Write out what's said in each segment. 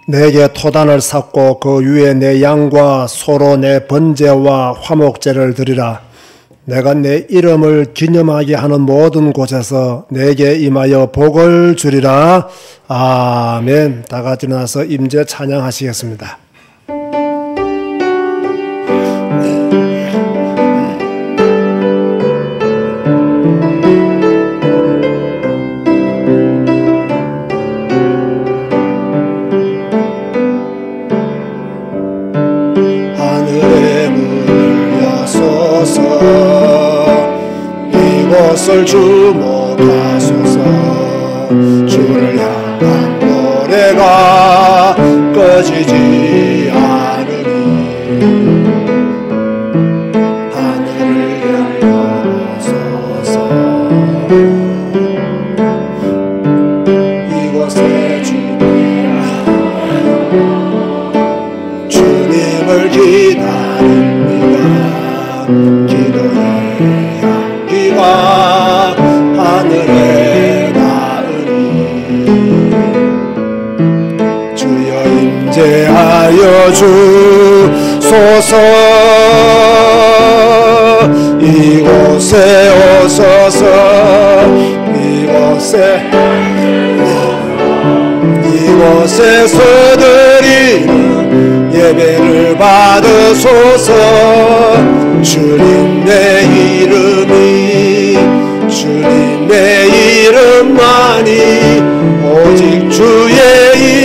내게 토단을 쌓고 그 위에 내 양과 소로 내 번제와 화목제를 드리라. 내가 내 이름을 기념하게 하는 모든 곳에서 내게 임하여 복을 주리라. 아멘. 다 같이 일어나서 임재 찬양하시겠습니다. 이곳을 주목하소서. 주를 향한 노래가 꺼지지 않으니 하늘을 열어소서. 이곳에 주님을 기다립니다. 기도의 향기가 하늘에 닿으니 주여 임재하여 주소서. 이곳에 오소서. 이곳에서 드리는 예배를 받으소서. 주님의 이름만이 오직 주의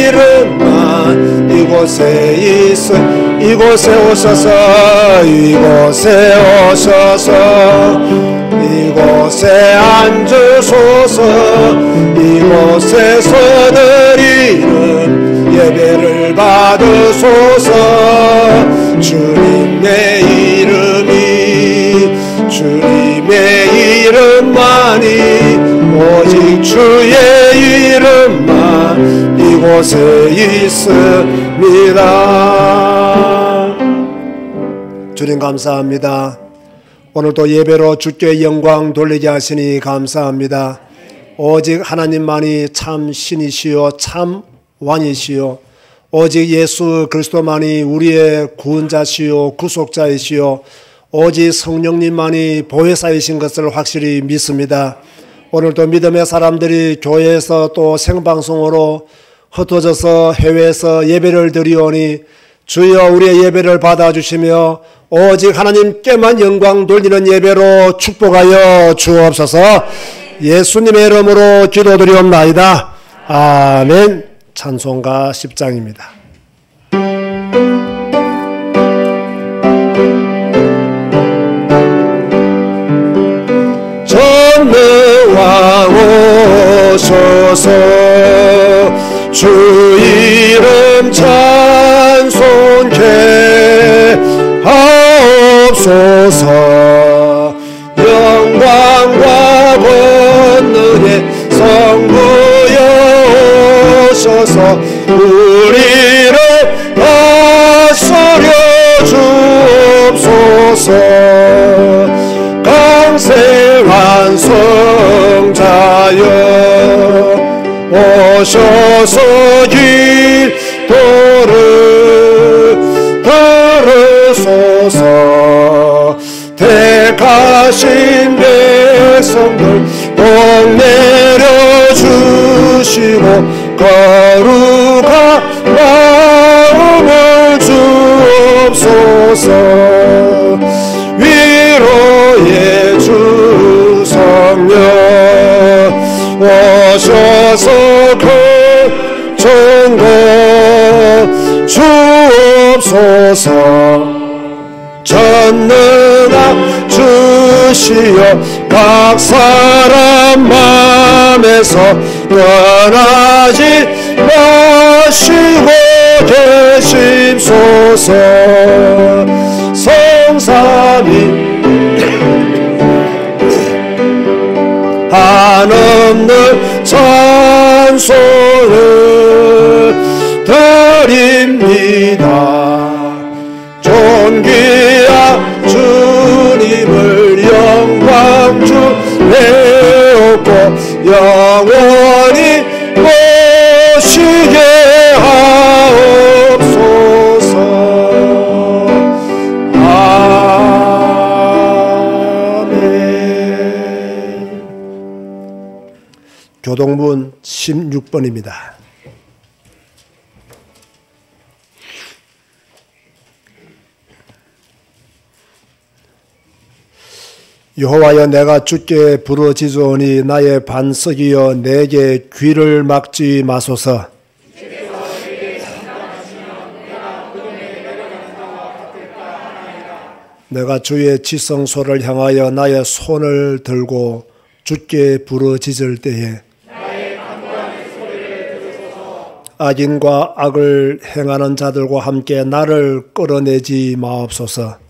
이름만 이곳에 오셔서. 이곳에 앉으소서. 이곳에서 드리는 예배를 받으소서. 주님의 이름만이 오직 주의 이름만 이곳에 있습니다. 주님 감사합니다. 오늘도 예배로 주께 영광 돌리게 하시니 감사합니다. 오직 하나님만이 참 신이시요 참 왕이시요 오직 예수 그리스도만이 우리의 구원자시요 구속자이시요 오직 성령님만이 보혜사이신 것을 확실히 믿습니다. 오늘도 믿음의 사람들이 교회에서 또 생방송으로 흩어져서 해외에서 예배를 드리오니 주여 우리의 예배를 받아주시며 오직 하나님께만 영광 돌리는 예배로 축복하여 주옵소서. 예수님의 이름으로 기도드리옵나이다. 아멘. 찬송가 10장입니다. 전능왕 오소서. 주 이름 찬송케 하옵소서. 영광과 권능의 성부여 오셔서 우리를 다스려 주옵소서. 강생한 성자여 오셔서 기도를 들으소서. 택하신 백성들 복 내려주시고 거룩한 마음을 주옵소서. 위로의 주 성령 오셔서 전거 주옵소서. 전능한 주시여 각 사람 맘에서 떠나지 마시고 계심소서. 성삼위 한없는 찬송을 존귀한 주님을 영광 주내옵고 영원히 모시게 하옵소서. 아멘. 교동문 16번입니다. 여호와여, 내가 주께 부르짖으오니 나의 반석이여 내게 귀를 막지 마소서. 내가 주의 지성소를 향하여 나의 손을 들고 주께 부르짖을 때에 악인과 악을 행하는 자들과 함께 나를 끌어내지 마옵소서.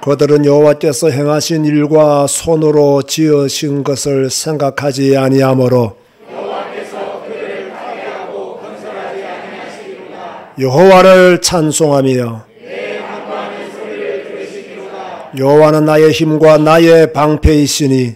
그들은 여호와께서 행하신 일과 손으로 지으신 것을 생각하지 아니하므로 여호와를 찬송하며 여호와는 나의 힘과 나의 방패이시니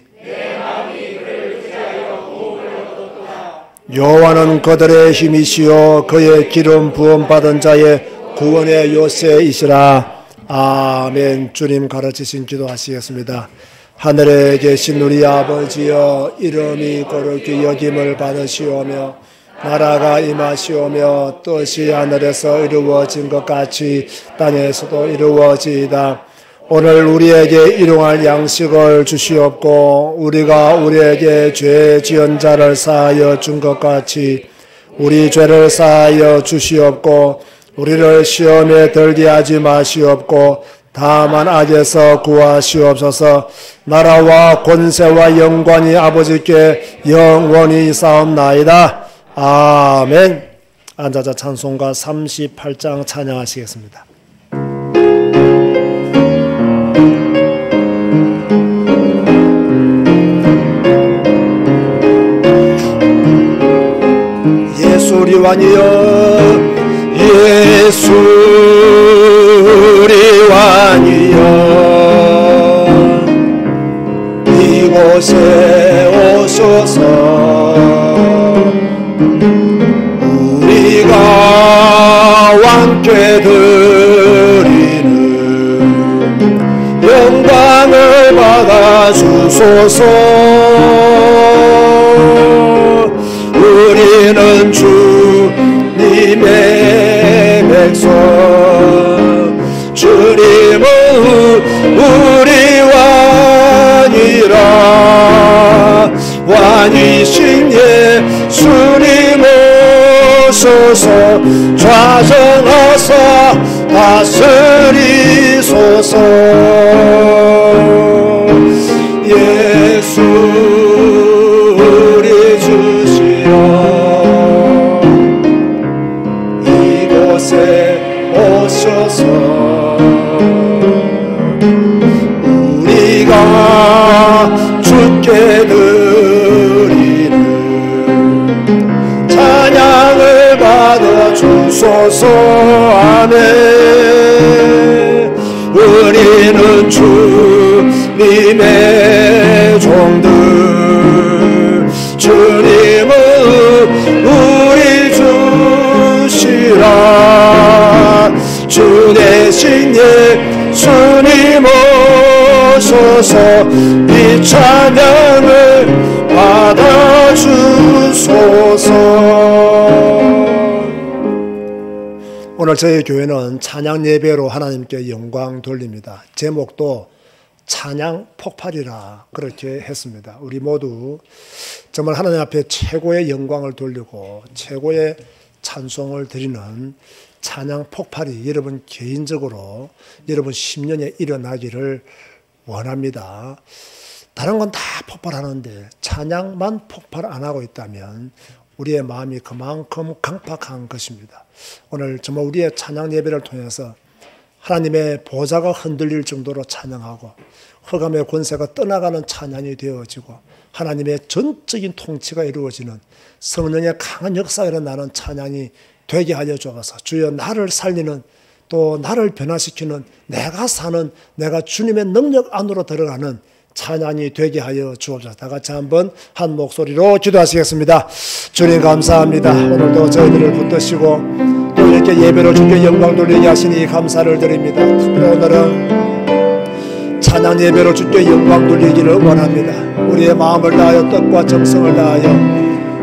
여호와는 그들의 힘이시요 그의 기름 부음 받은 자의 구원의 요새이시라. 아멘. 주님 가르치신 기도하시겠습니다. 하늘에 계신 우리 아버지여, 이름이 거룩히 여김을 받으시오며 나라가 임하시오며 뜻이 하늘에서 이루어진 것 같이 땅에서도 이루어지이다. 오늘 우리에게 일용할 양식을 주시옵고 우리가 우리에게 죄 지은 자를 사하여 준 것 같이 우리 죄를 사하여 주시옵고 우리를 시험에 들게 하지 마시옵고 다만 악에서 구하시옵소서. 나라와 권세와 영광이 아버지께 영원히 있사옵나이다. 아멘. 앉아자 찬송가 38장 찬양하시겠습니다. 예수 우리 왕이여, 예수 우리 왕이여, 이곳에 오소서. 우리가 왕께 드리는 영광을 받아 주소서. 우리는 주님의 백성, 주님은 우리 왕이라. 왕이신 예수님 오소서. 좌정하사 다스리소서. 예수 우리 주시여, 이곳에 오셔서 우리가 주께 드리는 찬양을 받아 주소서. 아멘. 우리는 주님의 종들, 주님은 우리 주시라. 주 대신 예수님 오소서. 이 찬양을 받아주소서. 오늘 저희 교회는 찬양 예배로 하나님께 영광 돌립니다. 제목도 찬양 폭발이라 그렇게 했습니다. 우리 모두 정말 하나님 앞에 최고의 영광을 돌리고 최고의 찬송을 드리는 찬양 폭발이 여러분 개인적으로 여러분 10년에 일어나기를 원합니다. 다른 건 다 폭발하는데 찬양만 폭발 안 하고 있다면 우리의 마음이 그만큼 강팍한 것입니다. 오늘 정말 우리의 찬양 예배를 통해서 하나님의 보좌가 흔들릴 정도로 찬양하고 흑암의 권세가 떠나가는 찬양이 되어지고 하나님의 전적인 통치가 이루어지는 성령의 강한 역사가 일어나는 찬양이 되게 하여 주옵소서. 주여 나를 살리는 또 나를 변화시키는 내가 사는 내가 주님의 능력 안으로 들어가는 찬양이 되게 하여 주옵소서. 다 같이 한번 한 목소리로 기도하시겠습니다. 주님 감사합니다. 오늘도 저희들을 붙드시고 또 이렇게 예배로 주께 영광 돌리게 하시니 감사를 드립니다. 특별히 오늘은 찬양 예배로 주께 영광 돌리기를 원합니다. 우리의 마음을 다하여 뜻과 정성을 다하여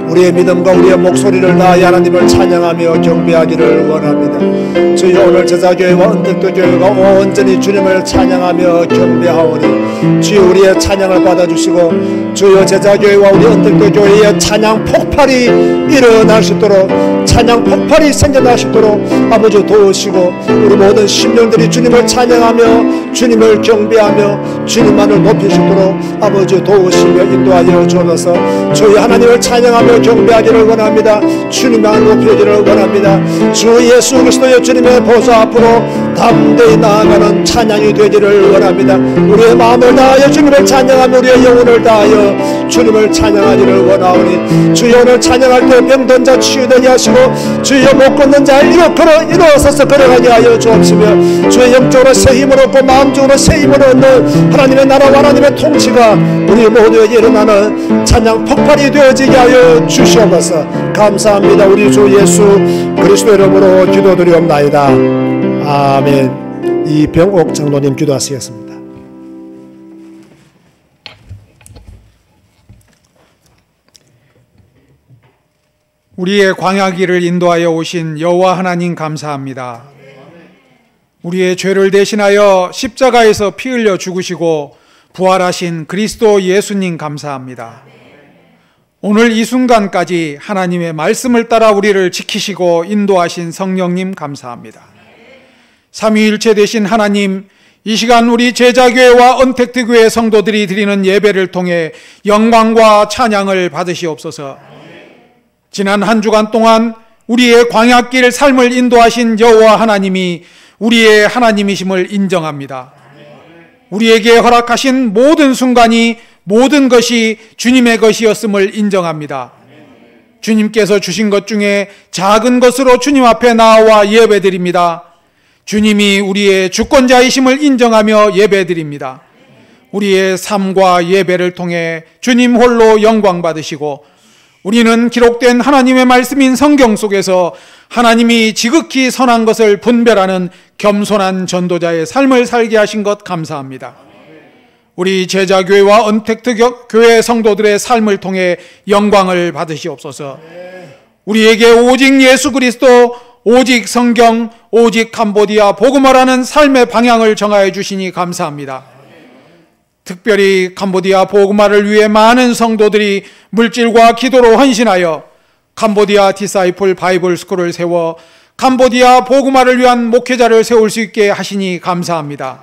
우리의 믿음과 우리의 목소리를 다하여 하나님을 찬양하며 경배하기를 원합니다. 주여 오늘 제자교회와 은택도교회가 온전히 주님을 찬양하며 경배하오니 주여 우리의 찬양을 받아주시고 주여 제자교회와 우리 은택도교회의 찬양 폭발이 일어날 수 있도록 찬양 폭발이 생겨날 수 있도록 아버지 도우시고 우리 모든 심령들이 주님을 찬양하며 주님을 경배하며 주님만을 높이시도록 아버지 도우시며 인도하여 주옵소서. 주여 하나님을 찬양하며 경배하기를 원합니다. 주님만 높이기를 원합니다. 주 예수 그리스도의 주님의 보좌 앞으로 담대히 나아가는 찬양이 되기를 원합니다. 우리의 마음을 다하여 주님을 찬양하며 우리의 영혼을 다하여 주님을 찬양하기를 원하오니 주여 오늘 찬양할 때 병든 자 치유되게 하시고 주여 못 걷는 자 일어서서 걸어가게 하여 주옵시며 주의 영적으로 새 힘을 얻고 마음적으로 새 힘을 얻는 하나님의 나라와 하나님의 통치가 우리 모두에게 일어나는 찬양 폭발이 되어지게 하여 주시옵소서. 감사합니다. 우리 주 예수 그리스도 이름으로 기도드리옵나이다. 아멘. 이병옥 장로님 기도하시겠습니다. 우리의 광야길을 인도하여 오신 여호와 하나님 감사합니다. 우리의 죄를 대신하여 십자가에서 피 흘려 죽으시고 부활하신 그리스도 예수님 감사합니다. 오늘 이 순간까지 하나님의 말씀을 따라 우리를 지키시고 인도하신 성령님 감사합니다. 삼위일체 되신 하나님, 이 시간 우리 제자교회와 언택트교회 성도들이 드리는 예배를 통해 영광과 찬양을 받으시옵소서. 지난 한 주간 동안 우리의 광야길 삶을 인도하신 여호와 하나님이 우리의 하나님이심을 인정합니다. 우리에게 허락하신 모든 순간이 모든 것이 주님의 것이었음을 인정합니다. 주님께서 주신 것 중에 작은 것으로 주님 앞에 나와 예배드립니다. 주님이 우리의 주권자이심을 인정하며 예배드립니다. 우리의 삶과 예배를 통해 주님 홀로 영광 받으시고 우리는 기록된 하나님의 말씀인 성경 속에서 하나님이 지극히 선한 것을 분별하는 겸손한 전도자의 삶을 살게 하신 것 감사합니다. 우리 제자교회와 언택트교회 성도들의 삶을 통해 영광을 받으시옵소서. 우리에게 오직 예수 그리스도, 오직 성경, 오직 캄보디아 복음화라는 삶의 방향을 정하여 주시니 감사합니다. 특별히 캄보디아 복음화를 위해 많은 성도들이 물질과 기도로 헌신하여 캄보디아 디사이플 바이블 스쿨을 세워 캄보디아 복음화를 위한 목회자를 세울 수 있게 하시니 감사합니다.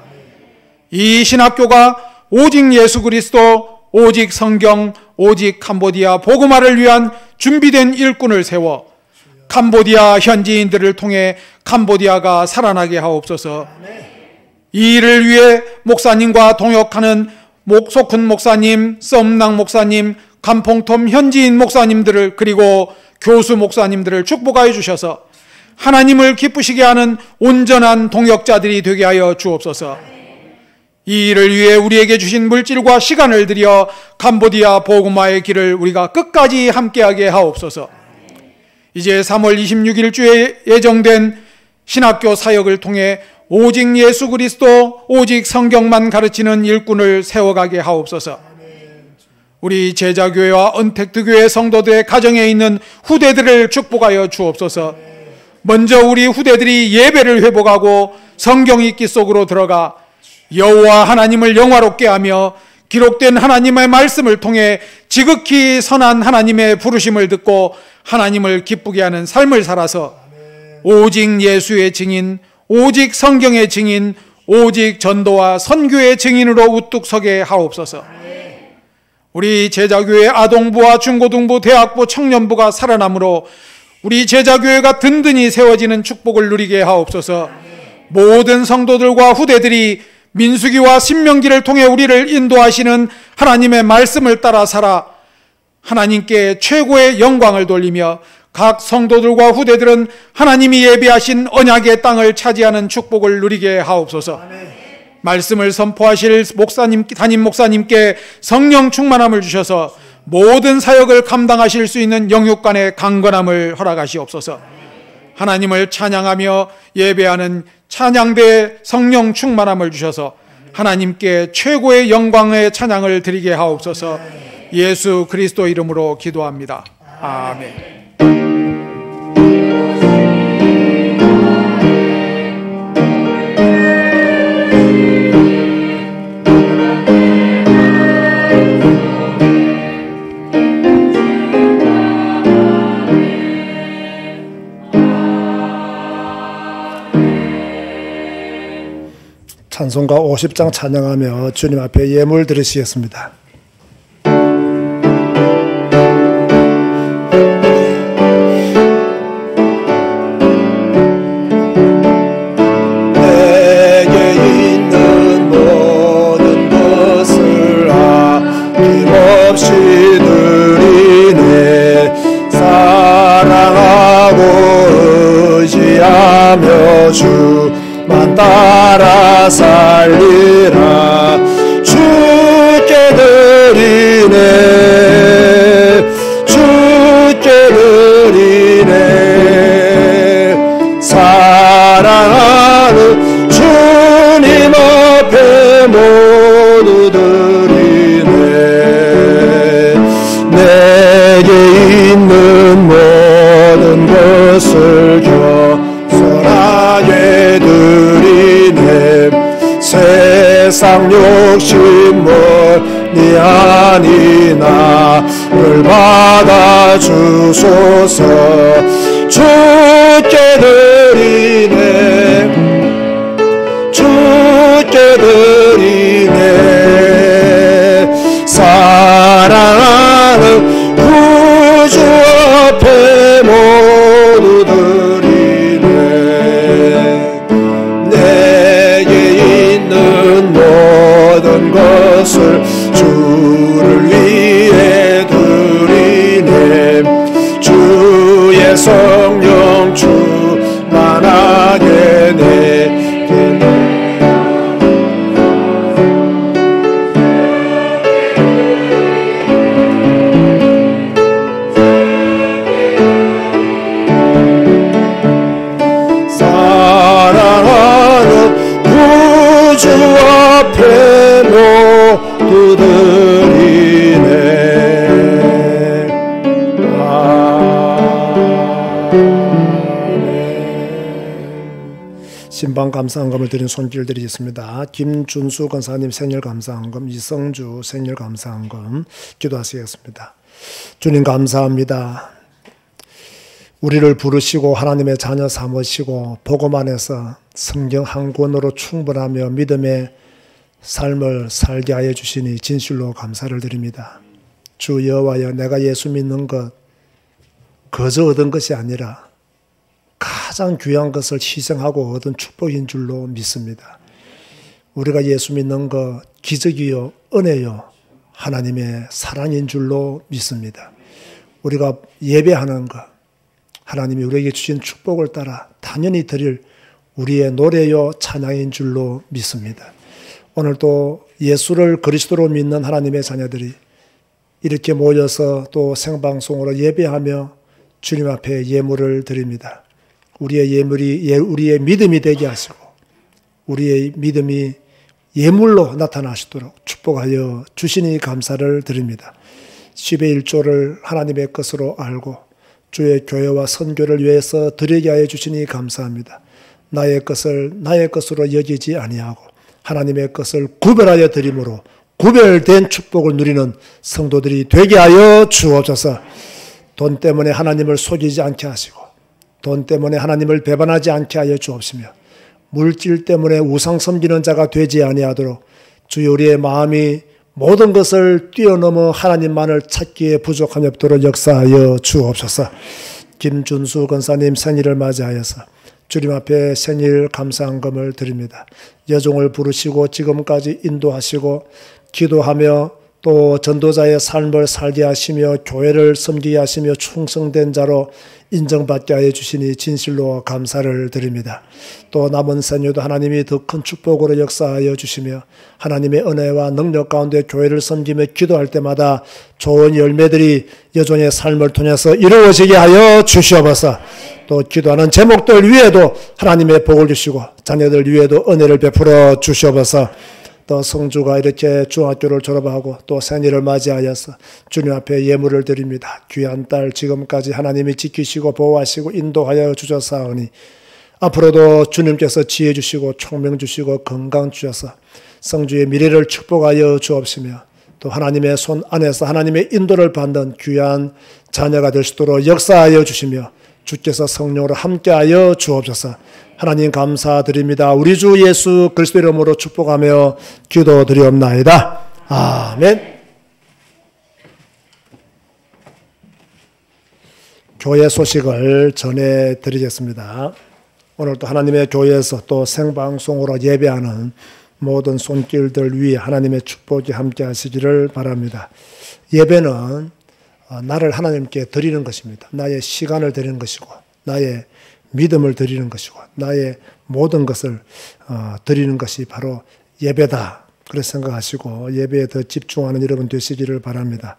이 신학교가 오직 예수 그리스도, 오직 성경, 오직 캄보디아 복음화를 위한 준비된 일꾼을 세워 캄보디아 현지인들을 통해 캄보디아가 살아나게 하옵소서. 이 일을 위해 목사님과 동역하는 목소큰 목사님, 썸낭 목사님, 간퐁톰 현지인 목사님들을 그리고 교수 목사님들을 축복하여 주셔서 하나님을 기쁘시게 하는 온전한 동역자들이 되게 하여 주옵소서. 이 일을 위해 우리에게 주신 물질과 시간을 들여 캄보디아 복음화의 길을 우리가 끝까지 함께하게 하옵소서. 이제 3월 26일 주에 예정된 신학교 사역을 통해 오직 예수 그리스도, 오직 성경만 가르치는 일꾼을 세워가게 하옵소서. 우리 제자교회와 언택트교회 성도들의 가정에 있는 후대들을 축복하여 주옵소서. 먼저 우리 후대들이 예배를 회복하고 성경 읽기 속으로 들어가 여호와 하나님을 영화롭게 하며 기록된 하나님의 말씀을 통해 지극히 선한 하나님의 부르심을 듣고 하나님을 기쁘게 하는 삶을 살아서 오직 예수의 증인, 오직 성경의 증인, 오직 전도와 선교의 증인으로 우뚝 서게 하옵소서. 우리 제자교회 아동부와 중고등부, 대학부, 청년부가 살아남으로 우리 제자교회가 든든히 세워지는 축복을 누리게 하옵소서. 모든 성도들과 후대들이 민수기와 신명기를 통해 우리를 인도하시는 하나님의 말씀을 따라 살아 하나님께 최고의 영광을 돌리며 각 성도들과 후대들은 하나님이 예비하신 언약의 땅을 차지하는 축복을 누리게 하옵소서. 말씀을 선포하실 담임 목사님께 성령 충만함을 주셔서 모든 사역을 감당하실 수 있는 영육간의 강건함을 허락하시옵소서. 하나님을 찬양하며 예배하는 찬양대에 성령 충만함을 주셔서 하나님께 최고의 영광의 찬양을 드리게 하옵소서. 예수 그리스도 이름으로 기도합니다. 아멘. 찬송가 50장 찬양하며 주님 앞에 예물 드리시겠습니다. 내게 있는 모든 것을 아낌없이 드리네. 사랑하고 의지하며 주만 따라 살리라. 주께 드리네. 주께 드리네. 사랑하는 주님 앞에 모두 드리네. 내게 있는 모든 것을 겸손하게 드리네. 세상 욕심 멀리 하니 나를 받아주소서. 주께 드리네. 주께 드리네. 사랑하는 구주 앞에 모두 드리네. 내게 있는 모든 것을 주를 위해 드리네. 주의 성령 충만하게 내게 사랑하는 구주 앞에 모두 드리네. 신방 감사헌금을 드린 손길 드리겠습니다. 김준수 권사님 생일 감사헌금, 이성주 생일 감사헌금 기도하시겠습니다. 주님 감사합니다. 우리를 부르시고 하나님의 자녀 삼으시고 복음 안에서 성경 한 권으로 충분하며 믿음의 삶을 살게 하여 주시니 진실로 감사를 드립니다. 주 여호와여, 내가 예수 믿는 것 거저 얻은 것이 아니라 가장 귀한 것을 희생하고 얻은 축복인 줄로 믿습니다. 우리가 예수 믿는 것 기적이요 은혜요 하나님의 사랑인 줄로 믿습니다. 우리가 예배하는 것 하나님이 우리에게 주신 축복을 따라 당연히 드릴 우리의 노래요 찬양인 줄로 믿습니다. 오늘도 예수를 그리스도로 믿는 하나님의 자녀들이 이렇게 모여서 또 생방송으로 예배하며 주님 앞에 예물을 드립니다. 우리의 예물이 우리의 믿음이 되게 하시고 우리의 믿음이 예물로 나타나시도록 축복하여 주시니 감사를 드립니다. 10의 1조를 하나님의 것으로 알고 주의 교회와 선교를 위해서 드리게 하여 주시니 감사합니다. 나의 것을 나의 것으로 여기지 아니하고 하나님의 것을 구별하여 드림으로 구별된 축복을 누리는 성도들이 되게 하여 주옵소서. 돈 때문에 하나님을 속이지 않게 하시고 돈 때문에 하나님을 배반하지 않게 하여 주옵시며 물질 때문에 우상 섬기는 자가 되지 아니하도록 주여 우리의 마음이 모든 것을 뛰어넘어 하나님만을 찾기에 부족함이 없도록 역사하여 주옵소서. 김준수 권사님 생일을 맞이하여서 주님 앞에 생일 감사한금을 드립니다. 여종을 부르시고 지금까지 인도하시고 기도하며 또 전도자의 삶을 살게 하시며 교회를 섬기게 하시며 충성된 자로 인정받게 하여 주시니 진실로 감사를 드립니다. 또 남은 생애도 하나님이 더 큰 축복으로 역사하여 주시며 하나님의 은혜와 능력 가운데 교회를 섬기며 기도할 때마다 좋은 열매들이 여종의 삶을 통해서 이루어지게 하여 주시옵소서. 또 기도하는 제목들 위에도 하나님의 복을 주시고 자녀들 위에도 은혜를 베풀어 주시옵소서. 또 성주가 이렇게 중학교를 졸업하고 또 생일을 맞이하여서 주님 앞에 예물을 드립니다. 귀한 딸 지금까지 하나님이 지키시고 보호하시고 인도하여 주셨사오니 앞으로도 주님께서 지혜 주시고 총명 주시고 건강 주셔서 성주의 미래를 축복하여 주옵시며 또 하나님의 손 안에서 하나님의 인도를 받는 귀한 자녀가 될 수 있도록 역사하여 주시며 주께서 성령으로 함께하여 주옵소서. 하나님 감사드립니다. 우리 주 예수 그리스도 이름으로 축복하며 기도드리옵나이다. 아멘. 교회 소식을 전해드리겠습니다. 오늘도 하나님의 교회에서 또 생방송으로 예배하는 모든 손길들 위에 하나님의 축복이 함께 하시기를 바랍니다. 예배는 나를 하나님께 드리는 것입니다. 나의 시간을 드리는 것이고 나의 믿음을 드리는 것이고 나의 모든 것을 드리는 것이 바로 예배다. 그렇게 생각하시고 예배에 더 집중하는 여러분 되시기를 바랍니다.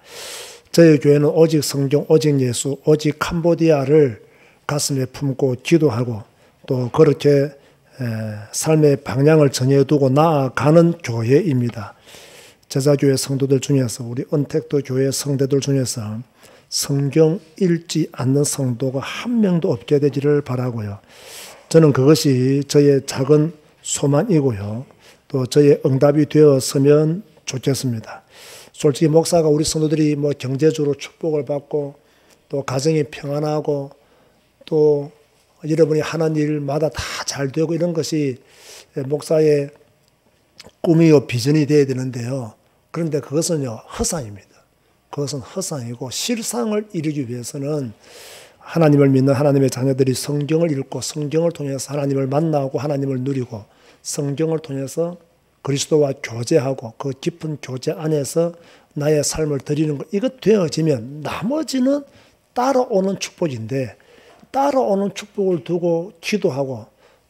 저희 교회는 오직 성경, 오직 예수, 오직 캄보디아를 가슴에 품고 기도하고 또 그렇게 삶의 방향을 정해두고 나아가는 교회입니다. 제자교회 성도들 중에서 우리 은택도 교회 성도들 중에서 성경 읽지 않는 성도가 한 명도 없게 되기를 바라고요. 저는 그것이 저의 작은 소망이고요. 또 저의 응답이 되었으면 좋겠습니다. 솔직히 목사가 우리 성도들이 뭐 경제적으로 축복을 받고 또 가정이 평안하고 또 여러분이 하는 일마다 다 잘 되고 이런 것이 목사의 꿈이요 비전이 되어야 되는데요. 그런데 그것은요 허상입니다. 그것은 허상이고 실상을 이루기 위해서는 하나님을 믿는 하나님의 자녀들이 성경을 읽고 성경을 통해서 하나님을 만나고 하나님을 누리고 성경을 통해서 그리스도와 교제하고 그 깊은 교제 안에서 나의 삶을 드리는 것 이것 되어지면 나머지는 따라오는 축복인데 따라오는 축복을 두고 기도하고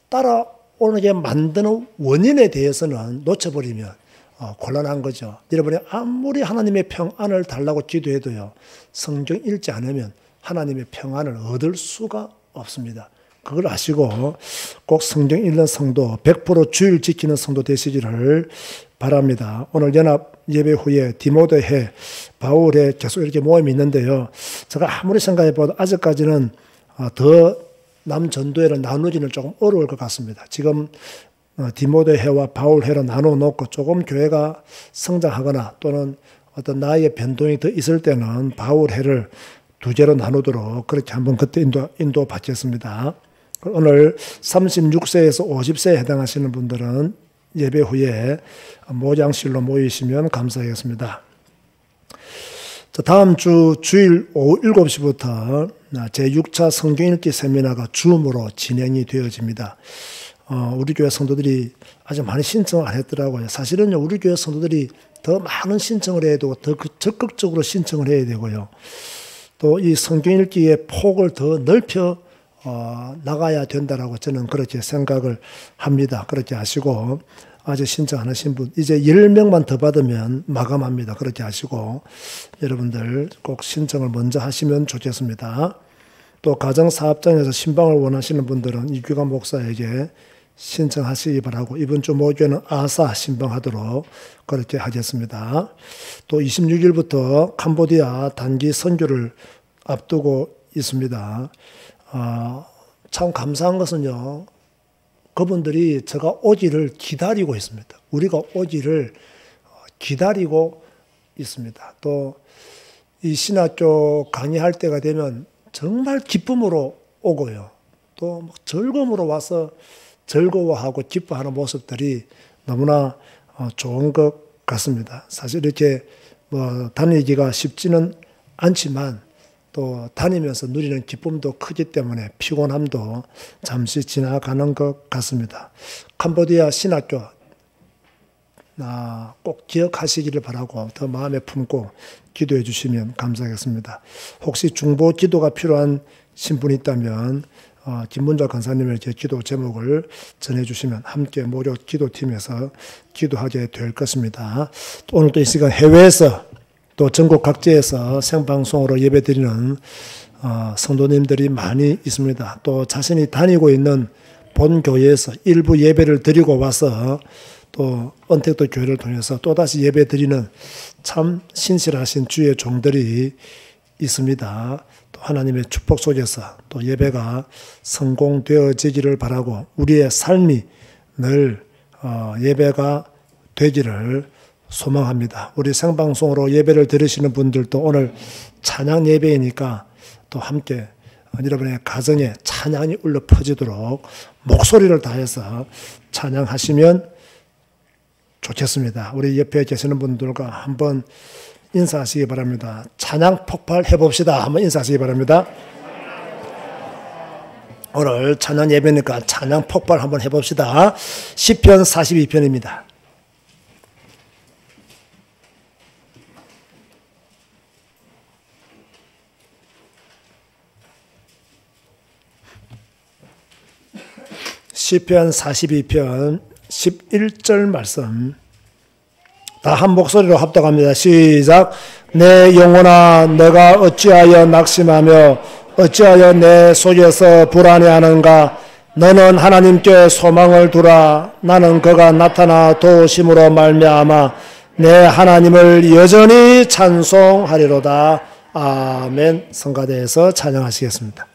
따라오게 만드는 원인에 대해서는 놓쳐버리면 곤란한 거죠. 여러분이 아무리 하나님의 평안을 달라고 기도해도요. 성경 읽지 않으면 하나님의 평안을 얻을 수가 없습니다. 그걸 아시고 꼭 성경 읽는 성도 100% 주일 지키는 성도 되시기를 바랍니다. 오늘 연합 예배 후에 디모데해 바울에 계속 이렇게 모임이 있는데요. 제가 아무리 생각해봐도 아직까지는 더 남전도회를 나누기는 조금 어려울 것 같습니다. 지금 디모데해와 바울해로 나눠 놓고 조금 교회가 성장하거나 또는 어떤 나의 변동이 더 있을 때는 바울해를 두 개로 나누도록 그렇게 한번 그때 인도 받겠습니다. 오늘 36세에서 50세에 해당하시는 분들은 예배 후에 모장실로 모이시면 감사하겠습니다. 다음 주 주일 오후 7시부터 제6차 성경 읽기 세미나가 줌으로 진행이 되어집니다. 우리 교회 성도들이 아주 많이 신청을 안 했더라고요. 사실은요, 우리 교회 성도들이 더 많은 신청을 해야 되고, 더 적극적으로 신청을 해야 되고요. 또 이 성경 읽기의 폭을 더 넓혀 나가야 된다라고 저는 그렇게 생각을 합니다. 그렇게 하시고, 아직 신청 안 하신 분, 이제 10명만 더 받으면 마감합니다. 그렇게 하시고, 여러분들 꼭 신청을 먼저 하시면 좋겠습니다. 또 가정사업장에서 신방을 원하시는 분들은 이규관 목사에게 신청하시기 바라고, 이번 주 목요일은 아사 신방하도록 그렇게 하겠습니다. 또 26일부터 캄보디아 단기 선교를 앞두고 있습니다. 참 감사한 것은요, 그분들이 제가 오기를 기다리고 있습니다. 우리가 오기를 기다리고 있습니다. 또 이 신학교 강의할 때가 되면 정말 기쁨으로 오고요. 또 즐거움으로 와서 즐거워하고 기뻐하는 모습들이 너무나 좋은 것 같습니다. 사실 이렇게 다니기가 쉽지는 않지만 또 다니면서 누리는 기쁨도 크기 때문에 피곤함도 잠시 지나가는 것 같습니다. 캄보디아 신학교 꼭 기억하시기를 바라고 더 마음에 품고 기도해 주시면 감사하겠습니다. 혹시 중보 기도가 필요한 신분이 있다면 김문자 간사님에게 기도 제목을 전해주시면 함께 모려 기도팀에서 기도하게 될 것입니다. 오늘 또 이 시간 해외에서 또 전국 각지에서 생방송으로 예배드리는 성도님들이 많이 있습니다. 또 자신이 다니고 있는 본 교회에서 일부 예배를 드리고 와서 또 언택트 교회를 통해서 또다시 예배드리는 참 신실하신 주의 종들이 있습니다. 또 하나님의 축복 속에서 또 예배가 성공되어지기를 바라고 우리의 삶이 늘 예배가 되기를 소망합니다. 우리 생방송으로 예배를 들으시는 분들도 오늘 찬양 예배이니까 또 함께 여러분의 가정에 찬양이 울려 퍼지도록 목소리를 다해서 찬양하시면 좋겠습니다. 우리 옆에 계시는 분들과 한번 인사하시기 바랍니다. 찬양 폭발 해봅시다. 한번 인사하시기 바랍니다. 오늘 찬양 예배니까 찬양 폭발 한번 해봅시다. 시편 42편입니다. 시편 42편 11절 말씀 다 한 목소리로 합독합니다. 시작. 내 영혼아 내가 어찌하여 낙심하며 어찌하여 내 속에서 불안해하는가. 너는 하나님께 소망을 두라. 나는 그가 나타나 도우심으로 말미암아 내 하나님을 여전히 찬송하리로다. 아멘. 성가대에서 찬양하시겠습니다.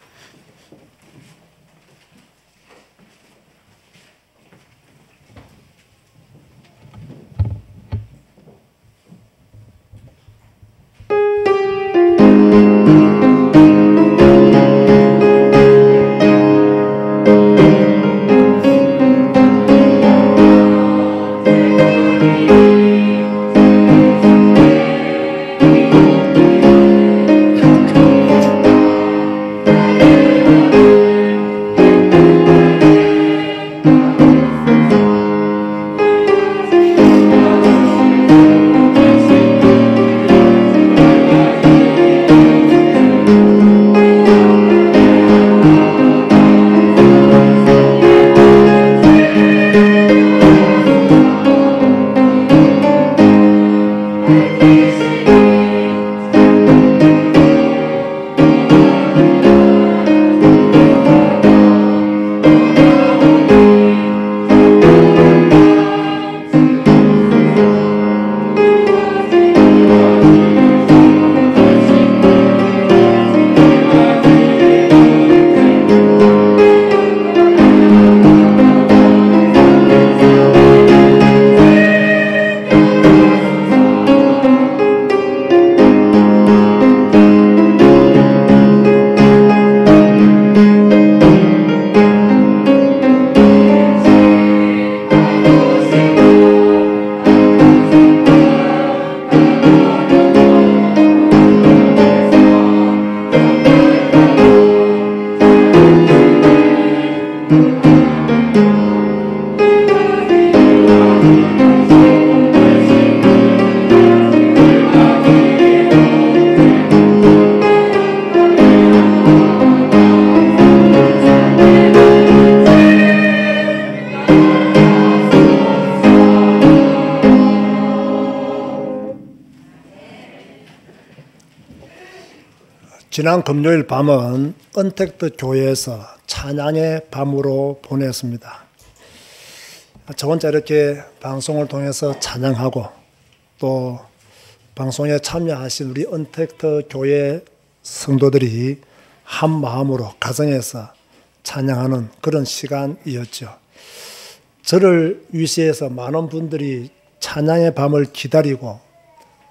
지난 금요일 밤은 언택트 교회에서 찬양의 밤으로 보냈습니다. 저 혼자 이렇게 방송을 통해서 찬양하고 또 방송에 참여하신 우리 언택트 교회 성도들이 한 마음으로 가정에서 찬양하는 그런 시간이었죠. 저를 위시해서 많은 분들이 찬양의 밤을 기다리고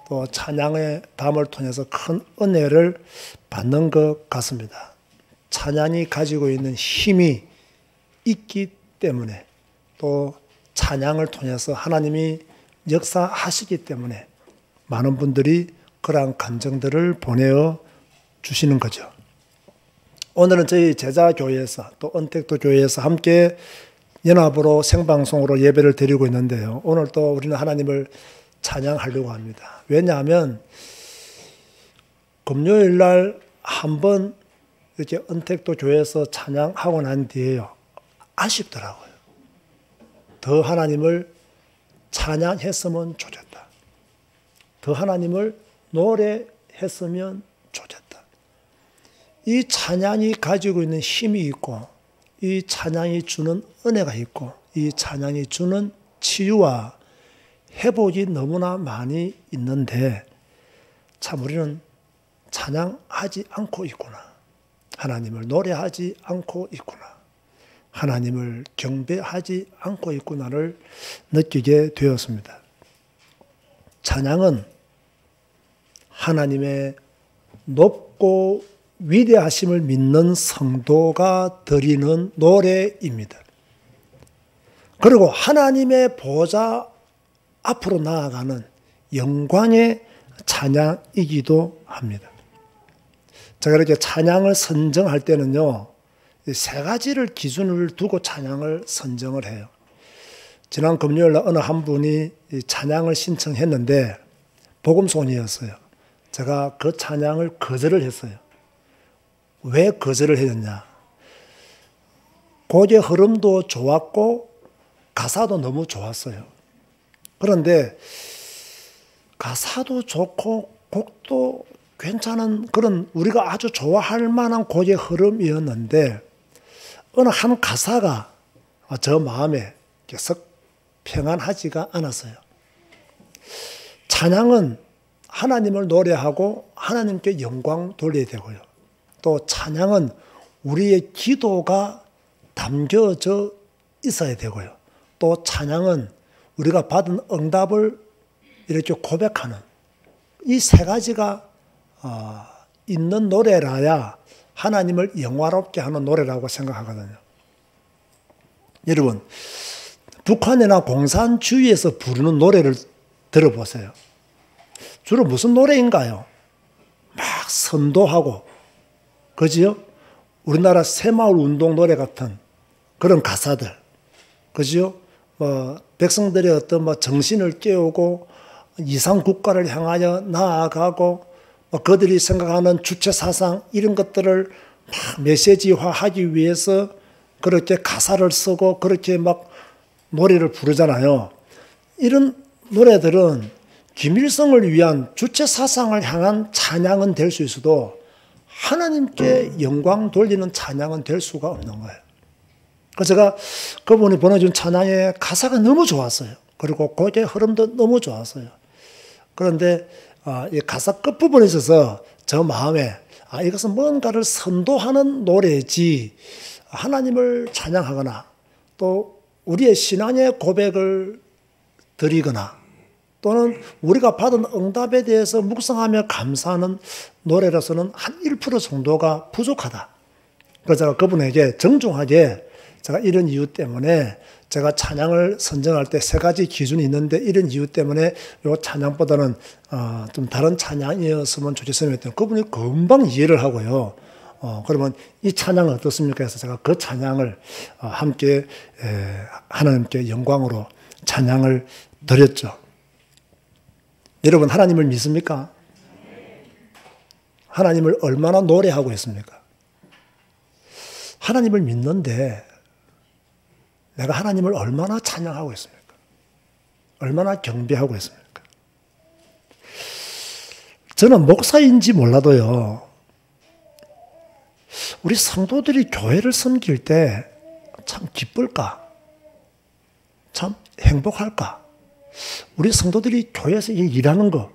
또 찬양의 밤을 통해서 큰 은혜를 받는 것 같습니다. 찬양이 가지고 있는 힘이 있기 때문에 또 찬양을 통해서 하나님이 역사하시기 때문에 많은 분들이 그러한 감정들을 보내어 주시는 거죠. 오늘은 저희 제자교회에서 또 언택도 교회에서 함께 연합으로 생방송으로 예배를 드리고 있는데요. 오늘 또 우리는 하나님을 찬양하려고 합니다. 왜냐하면 금요일 날 한번 이렇게 언택도 교회에서 찬양하고 난 뒤에요. 아쉽더라고요. 더 하나님을 찬양했으면 좋겠다. 더 하나님을 노래했으면 좋겠다. 이 찬양이 가지고 있는 힘이 있고 이 찬양이 주는 은혜가 있고 이 찬양이 주는 치유와 회복이 너무나 많이 있는데 참 우리는 찬양하지 않고 있구나. 하나님을 노래하지 않고 있구나. 하나님을 경배하지 않고 있구나를 느끼게 되었습니다. 찬양은 하나님의 높고 위대하심을 믿는 성도가 드리는 노래입니다. 그리고 하나님의 보좌 앞으로 나아가는 영광의 찬양이기도 합니다. 제가 이렇게 찬양을 선정할 때는요, 세 가지를 기준을 두고 찬양을 선정을 해요. 지난 금요일날 어느 한 분이 찬양을 신청했는데 복음송이었어요. 제가 그 찬양을 거절을 했어요. 왜 거절을 했느냐? 곡의 흐름도 좋았고 가사도 너무 좋았어요. 그런데 가사도 좋고 곡도 괜찮은 그런 우리가 아주 좋아할 만한 곡의 흐름이었는데 어느 한 가사가 저 마음에 썩 평안하지가 않았어요. 찬양은 하나님을 노래하고 하나님께 영광 돌려야 되고요. 또 찬양은 우리의 기도가 담겨져 있어야 되고요. 또 찬양은 우리가 받은 응답을 이렇게 고백하는 이 세 가지가 있는 노래라야 하나님을 영화롭게 하는 노래라고 생각하거든요. 여러분, 북한이나 공산 주위에서 부르는 노래를 들어보세요. 주로 무슨 노래인가요? 막 선도하고, 그지요? 우리나라 새마을 운동 노래 같은 그런 가사들, 그지요? 백성들의 어떤 정신을 깨우고 이상 국가를 향하여 나아가고 그들이 생각하는 주체 사상 이런 것들을 막 메시지화하기 위해서 그렇게 가사를 쓰고 그렇게 막 노래를 부르잖아요. 이런 노래들은 김일성을 위한 주체 사상을 향한 찬양은 될 수 있어도 하나님께 영광 돌리는 찬양은 될 수가 없는 거예요. 그래서 제가 그분이 보내준 찬양의 가사가 너무 좋았어요. 그리고 곡의 흐름도 너무 좋았어요. 그런데 이 가사 끝부분에 있어서 저 마음에 이것은 뭔가를 선도하는 노래지 하나님을 찬양하거나 또 우리의 신앙의 고백을 드리거나 또는 우리가 받은 응답에 대해서 묵상하며 감사하는 노래로서는 한 1% 정도가 부족하다. 그래서 제가 그분에게 정중하게 제가 이런 이유 때문에 제가 찬양을 선정할 때 세 가지 기준이 있는데 이런 이유 때문에 이 찬양보다는 좀 다른 찬양이었으면 좋겠으면 했더니 그분이 금방 이해를 하고요. 그러면 이 찬양은 어떻습니까? 해서 제가 그 찬양을 함께 하나님께 영광으로 찬양을 드렸죠. 여러분 하나님을 믿습니까? 하나님을 얼마나 노래하고 있습니까? 하나님을 믿는데 내가 하나님을 얼마나 찬양하고 있습니까? 얼마나 경배하고 있습니까? 저는 목사인지 몰라도요. 우리 성도들이 교회를 섬길 때 참 기쁠까? 참 행복할까? 우리 성도들이 교회에서 일하는 거,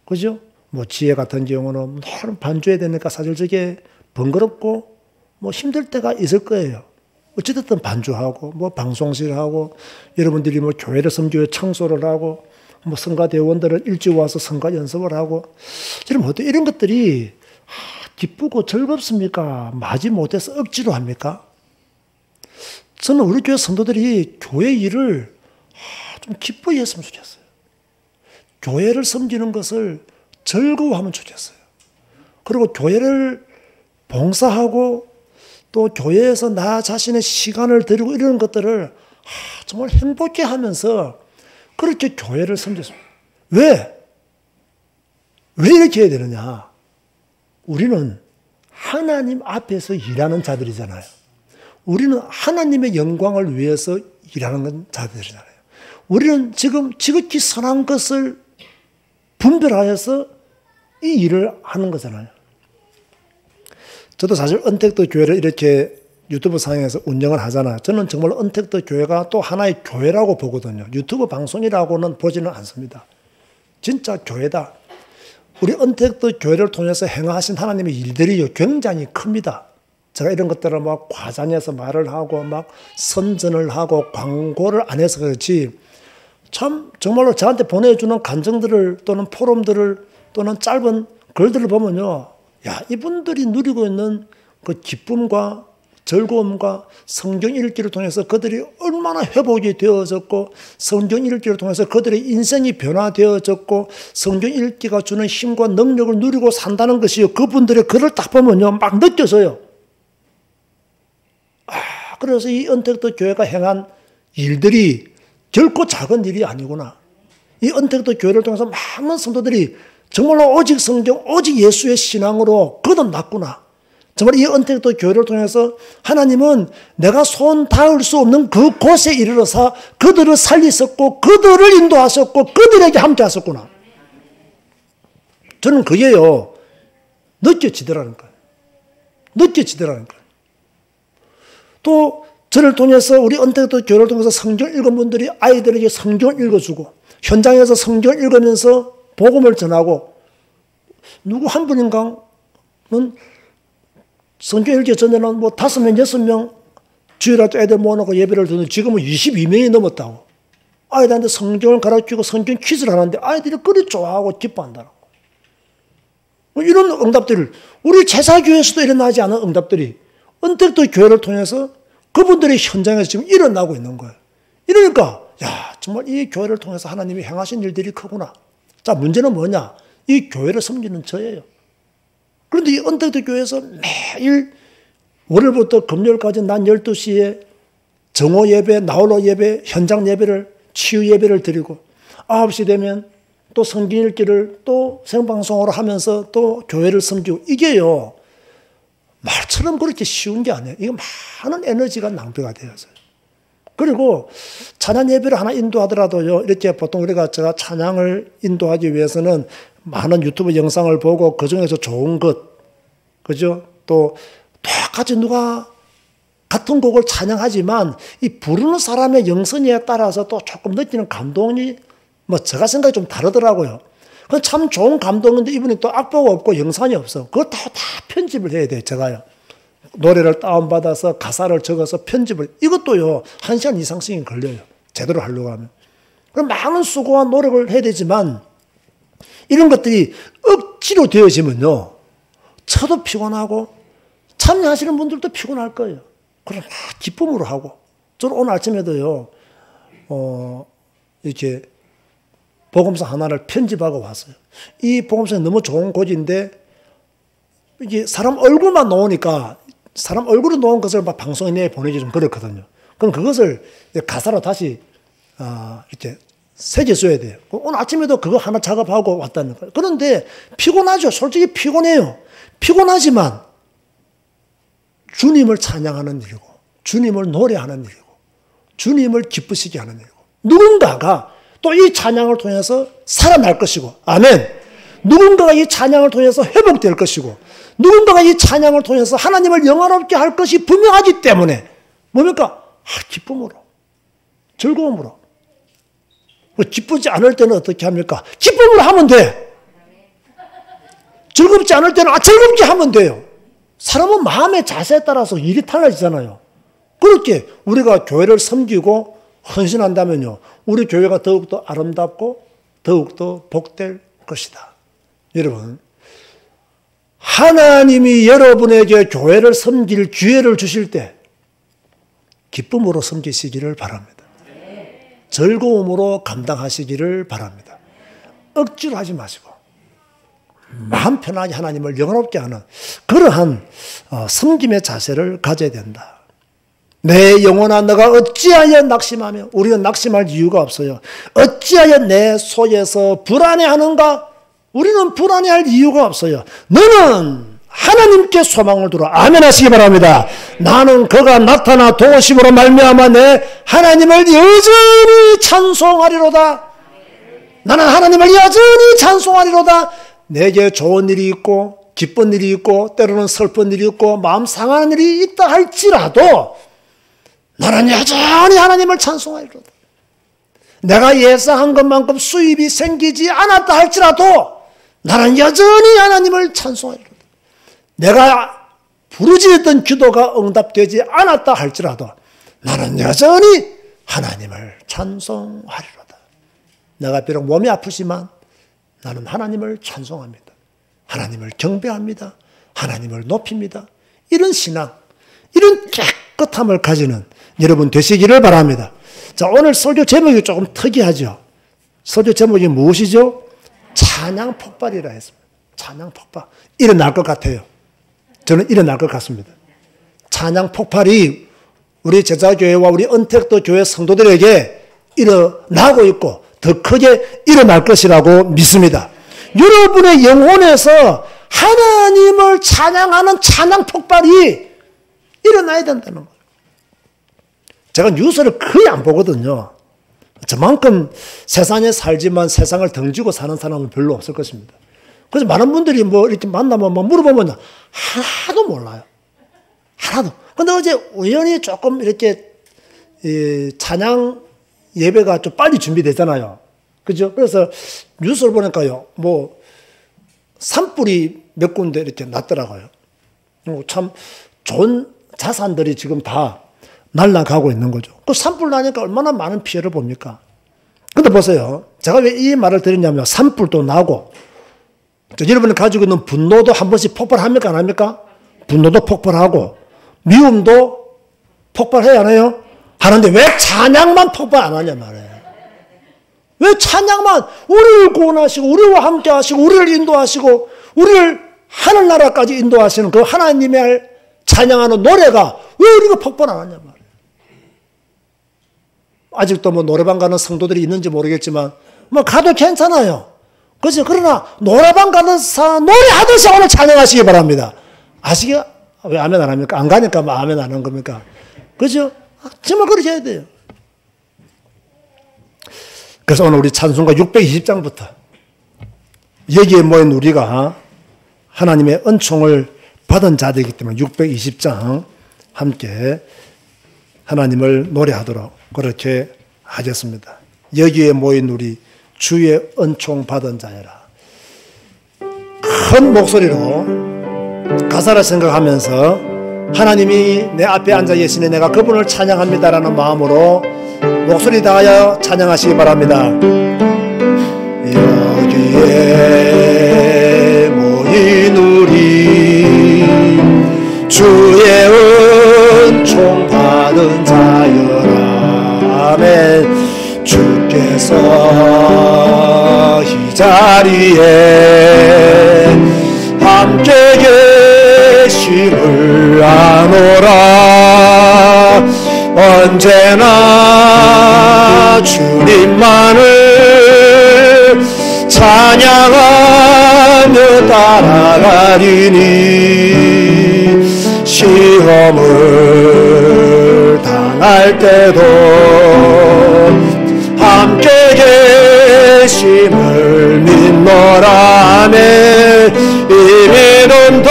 그죠? 지혜 같은 경우는 늘 반주해야 되니까 사실 저게 번거롭고 힘들 때가 있을 거예요. 어찌됐든 반주하고, 방송실하고, 여러분들이 교회를 섬기고 청소를 하고, 성가대원들은 일찍 와서 성가 연습을 하고, 여러분, 어때? 이런 것들이 기쁘고 즐겁습니까? 마지못해서 억지로 합니까? 저는 우리 교회 성도들이 교회 일을 좀 기쁘게 했으면 좋겠어요. 교회를 섬기는 것을 즐거워하면 좋겠어요. 그리고 교회를 봉사하고 또 교회에서 나 자신의 시간을 드리고 이런 것들을 정말 행복해 하면서 그렇게 교회를 섬겼습니다. 왜? 왜 이렇게 해야 되느냐? 우리는 하나님 앞에서 일하는 자들이잖아요. 우리는 하나님의 영광을 위해서 일하는 자들이잖아요. 우리는 지금 지극히 선한 것을 분별하여서 이 일을 하는 거잖아요. 저도 사실 언택트 교회를 이렇게 유튜브 상에서 운영을 하잖아요. 저는 정말 언택트 교회가 또 하나의 교회라고 보거든요. 유튜브 방송이라고는 보지는 않습니다. 진짜 교회다. 우리 언택트 교회를 통해서 행하신 하나님의 일들이 굉장히 큽니다. 제가 이런 것들을 막 과장해서 말을 하고 막 선전을 하고 광고를 안 해서 그렇지 참 정말로 저한테 보내주는 간증들을 또는 포럼들을 또는 짧은 글들을 보면요. 야, 이분들이 누리고 있는 그 기쁨과 즐거움과 성경 읽기를 통해서 그들이 얼마나 회복이 되어졌고 성경 읽기를 통해서 그들의 인생이 변화되어졌고 성경 읽기가 주는 힘과 능력을 누리고 산다는 것이요. 그분들의 글을 딱 보면요. 막 느껴져요. 그래서 이 언택트 교회가 행한 일들이 결코 작은 일이 아니구나. 이 언택트 교회를 통해서 많은 성도들이 정말로 오직 성경, 오직 예수의 신앙으로 거듭났구나. 정말 이 언택트 교회를 통해서 하나님은 내가 손 닿을 수 없는 그 곳에 이르러서 그들을 살리셨고 그들을 인도하셨고 그들에게 함께 하셨구나. 저는 그게요. 느껴지더라는 거예요. 느껴지더라는 거예요. 또 저를 통해서 우리 언택트 교회를 통해서 성경 읽은 분들이 아이들에게 성경을 읽어주고 현장에서 성경을 읽으면서 복음을 전하고 누구 한 분인가는 성경 읽기 전에는 뭐 5명, 6명 주일날 애들 모아놓고 예배를 드는 지금은 22명이 넘었다고. 아이들한테 성경을 가르치고 성경 퀴즈를 하는데 아이들이 그리 좋아하고 기뻐한다고. 이런 응답들을 우리 제사교회에서도 일어나지 않은 응답들이 언택트 교회를 통해서 그분들의 현장에서 지금 일어나고 있는 거예요. 이러니까 야 정말 이 교회를 통해서 하나님이 행하신 일들이 크구나. 자 문제는 뭐냐. 이 교회를 섬기는 저예요. 그런데 이 언택트 교회에서 매일 월요일부터 금요일까지 낮 12시에 정오 예배, 나홀로 예배, 현장 예배를 치유 예배를 드리고 9시 되면 또 성경 읽기를 또 생방송으로 하면서 또 교회를 섬기고 이게요. 말처럼 그렇게 쉬운 게 아니에요. 이거 많은 에너지가 낭비가 되어서요. 그리고 찬양 예배를 하나 인도하더라도요. 이렇게 보통 제가 찬양을 인도하기 위해서는 많은 유튜브 영상을 보고 그중에서 좋은 것, 그죠? 또 똑같이 누가 같은 곡을 찬양하지만 이 부르는 사람의 영성에 따라서 또 조금 느끼는 감동이 뭐 제가 생각이 좀 다르더라고요. 그건 참 좋은 감동인데 이분이 또 악보가 없고 영상이 없어. 그거 다 편집을 해야 돼요, 제가요. 노래를 다운받아서 가사를 적어서 편집을. 이것도요, 1시간 이상씩은 걸려요. 제대로 하려고 하면. 그럼 많은 수고와 노력을 해야 되지만 이런 것들이 억지로 되어지면요. 저도 피곤하고 참여하시는 분들도 피곤할 거예요. 그럼 기쁨으로 하고. 저는 오늘 아침에도요. 이렇게 복음서 하나를 편집하고 왔어요. 이 복음서는 너무 좋은 곳인데 이게 사람 얼굴만 놓으니까 사람 얼굴을 놓은 것을 막 방송에 내에 보내기 좀 그렇거든요. 그럼 그것을 가사로 다시 이렇게 새겨줘야 돼요. 오늘 아침에도 그거 하나 작업하고 왔다는 거예요. 그런데 피곤하죠. 솔직히 피곤해요. 피곤하지만 주님을 찬양하는 일이고 주님을 노래하는 일이고 주님을 기쁘시게 하는 일이고 누군가가 또 이 찬양을 통해서 살아날 것이고 아멘. 누군가가 이 찬양을 통해서 회복될 것이고 누군가가 이 찬양을 통해서 하나님을 영화롭게 할 것이 분명하기 때문에 뭡니까? 기쁨으로 즐거움으로. 기쁘지 않을 때는 어떻게 합니까? 기쁨으로 하면 돼. 즐겁지 않을 때는 즐겁게 하면 돼요. 사람은 마음의 자세에 따라서 일이 달라지잖아요. 그렇게 우리가 교회를 섬기고 헌신한다면요. 우리 교회가 더욱더 아름답고 더욱더 복될 것이다. 여러분, 하나님이 여러분에게 교회를 섬길 기회를 주실 때 기쁨으로 섬기시기를 바랍니다. 즐거움으로 감당하시기를 바랍니다. 억지로 하지 마시고 마음 편하게 하나님을 영원롭게 하는 그러한 섬김의 자세를 가져야 된다. 내 영혼아 너가 어찌하여 낙심하며, 우리는 낙심할 이유가 없어요. 어찌하여 내 속에서 불안해하는가? 우리는 불안해할 이유가 없어요. 너는 하나님께 소망을 두라. 아멘 하시기 바랍니다. 나는 그가 나타나 도우심으로 말미암아 내 하나님을 여전히 찬송하리로다. 나는 하나님을 여전히 찬송하리로다. 내게 좋은 일이 있고 기쁜 일이 있고 때로는 슬픈 일이 있고 마음 상하는 일이 있다 할지라도 나는 여전히 하나님을 찬송하리로다. 내가 예상한 것만큼 수입이 생기지 않았다 할지라도 나는 여전히 하나님을 찬송하리로다. 내가 부르짖었던 기도가 응답되지 않았다 할지라도 나는 여전히 하나님을 찬송하리로다. 내가 비록 몸이 아프지만 나는 하나님을 찬송합니다. 하나님을 경배합니다. 하나님을 높입니다. 이런 신앙, 이런 깨끗함을 가지는 여러분 되시기를 바랍니다. 자, 오늘 설교 제목이 조금 특이하죠. 설교 제목이 무엇이죠? 찬양 폭발이라 했습니다. 찬양 폭발. 일어날 것 같아요. 저는 일어날 것 같습니다. 찬양 폭발이 우리 제자교회와 우리 은택도 교회 성도들에게 일어나고 있고 더 크게 일어날 것이라고 믿습니다. 여러분의 영혼에서 하나님을 찬양하는 찬양 폭발이 일어나야 된다는 거예요. 제가 뉴스를 거의 안 보거든요. 저만큼 세상에 살지만 세상을 등지고 사는 사람은 별로 없을 것입니다. 그래서 많은 분들이 뭐 이렇게 만나면 뭐 물어보면 하나도 몰라요. 하나도. 근데 어제 우연히 조금 이렇게 찬양 예배가 좀 빨리 준비되잖아요. 그죠? 그래서 뉴스를 보니까요, 뭐, 산불이 몇 군데 이렇게 났더라고요. 참 좋은 자산들이 지금 다 날아가고 있는 거죠. 그 산불 나니까 얼마나 많은 피해를 봅니까? 근데 보세요. 제가 왜 이 말을 드리냐면, 산불도 나고, 여러분이 가지고 있는 분노도 한 번씩 폭발합니까? 안 합니까? 분노도 폭발하고, 미움도 폭발해야 하나요? 하는데 왜 찬양만 폭발 안 하냐 말이에요. 왜 찬양만 우리를 구원하시고 우리와 함께 하시고 우리를 인도하시고 우리를 하늘나라까지 인도하시는 그 하나님의 찬양하는 노래가 왜 우리가 폭발 안 하냐 말이에요. 아직도 뭐 노래방 가는 성도들이 있는지 모르겠지만 뭐 가도 괜찮아요. 그렇죠? 그러나 노래방 가는 노래하듯이 오늘 찬양하시기 바랍니다. 아시게? 왜 아멘 안 합니까? 안 가니까 뭐 아멘 안 하는 겁니까? 그렇죠? 정말 그렇게 해야 돼요. 그래서 오늘 우리 찬송가 620장부터 여기에 모인 우리가 하나님의 은총을 받은 자들이기 때문에 620장 함께 하나님을 노래하도록 그렇게 하겠습니다. 여기에 모인 우리 주의 은총 받은 자여라. 큰 목소리로 가사를 생각하면서 하나님이 내 앞에 앉아 계시니 내가 그분을 찬양합니다라는 마음으로 목소리 다하여 찬양하시기 바랍니다. 여기에 모인 우리 주의 은총 받은 자여라. 아멘. 주께서 이 자리에 함께 계심을 아노라. 언제나 주님만을 찬양하며 따라가리니 시험을 당할 때도 함께 계심을 믿노라. 아멘. 이 믿음도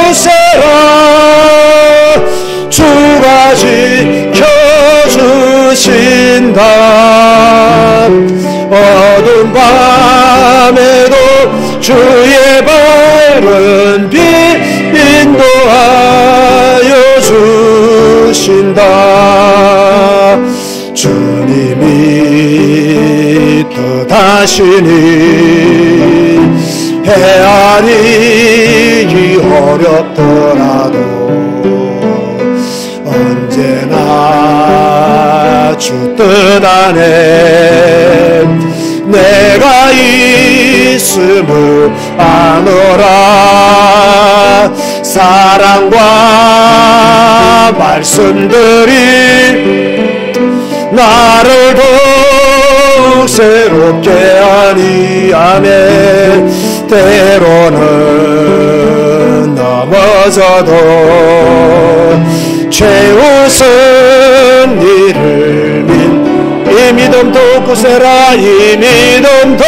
굳세라. 주가 지켜주신다. 어두운 밤에도 주의 밝은 빛 인도하여 주신다. 주님이 뜻하시니 헤아리기 어렵더라도 언제나 주 뜻 안에 내가 있음을 아노라. 사랑과 말씀들이 나를 더욱 새롭게 하니. 아멘. 때로는 넘어져도 최우선 일을 이 믿음도 굳세라. 이 믿음도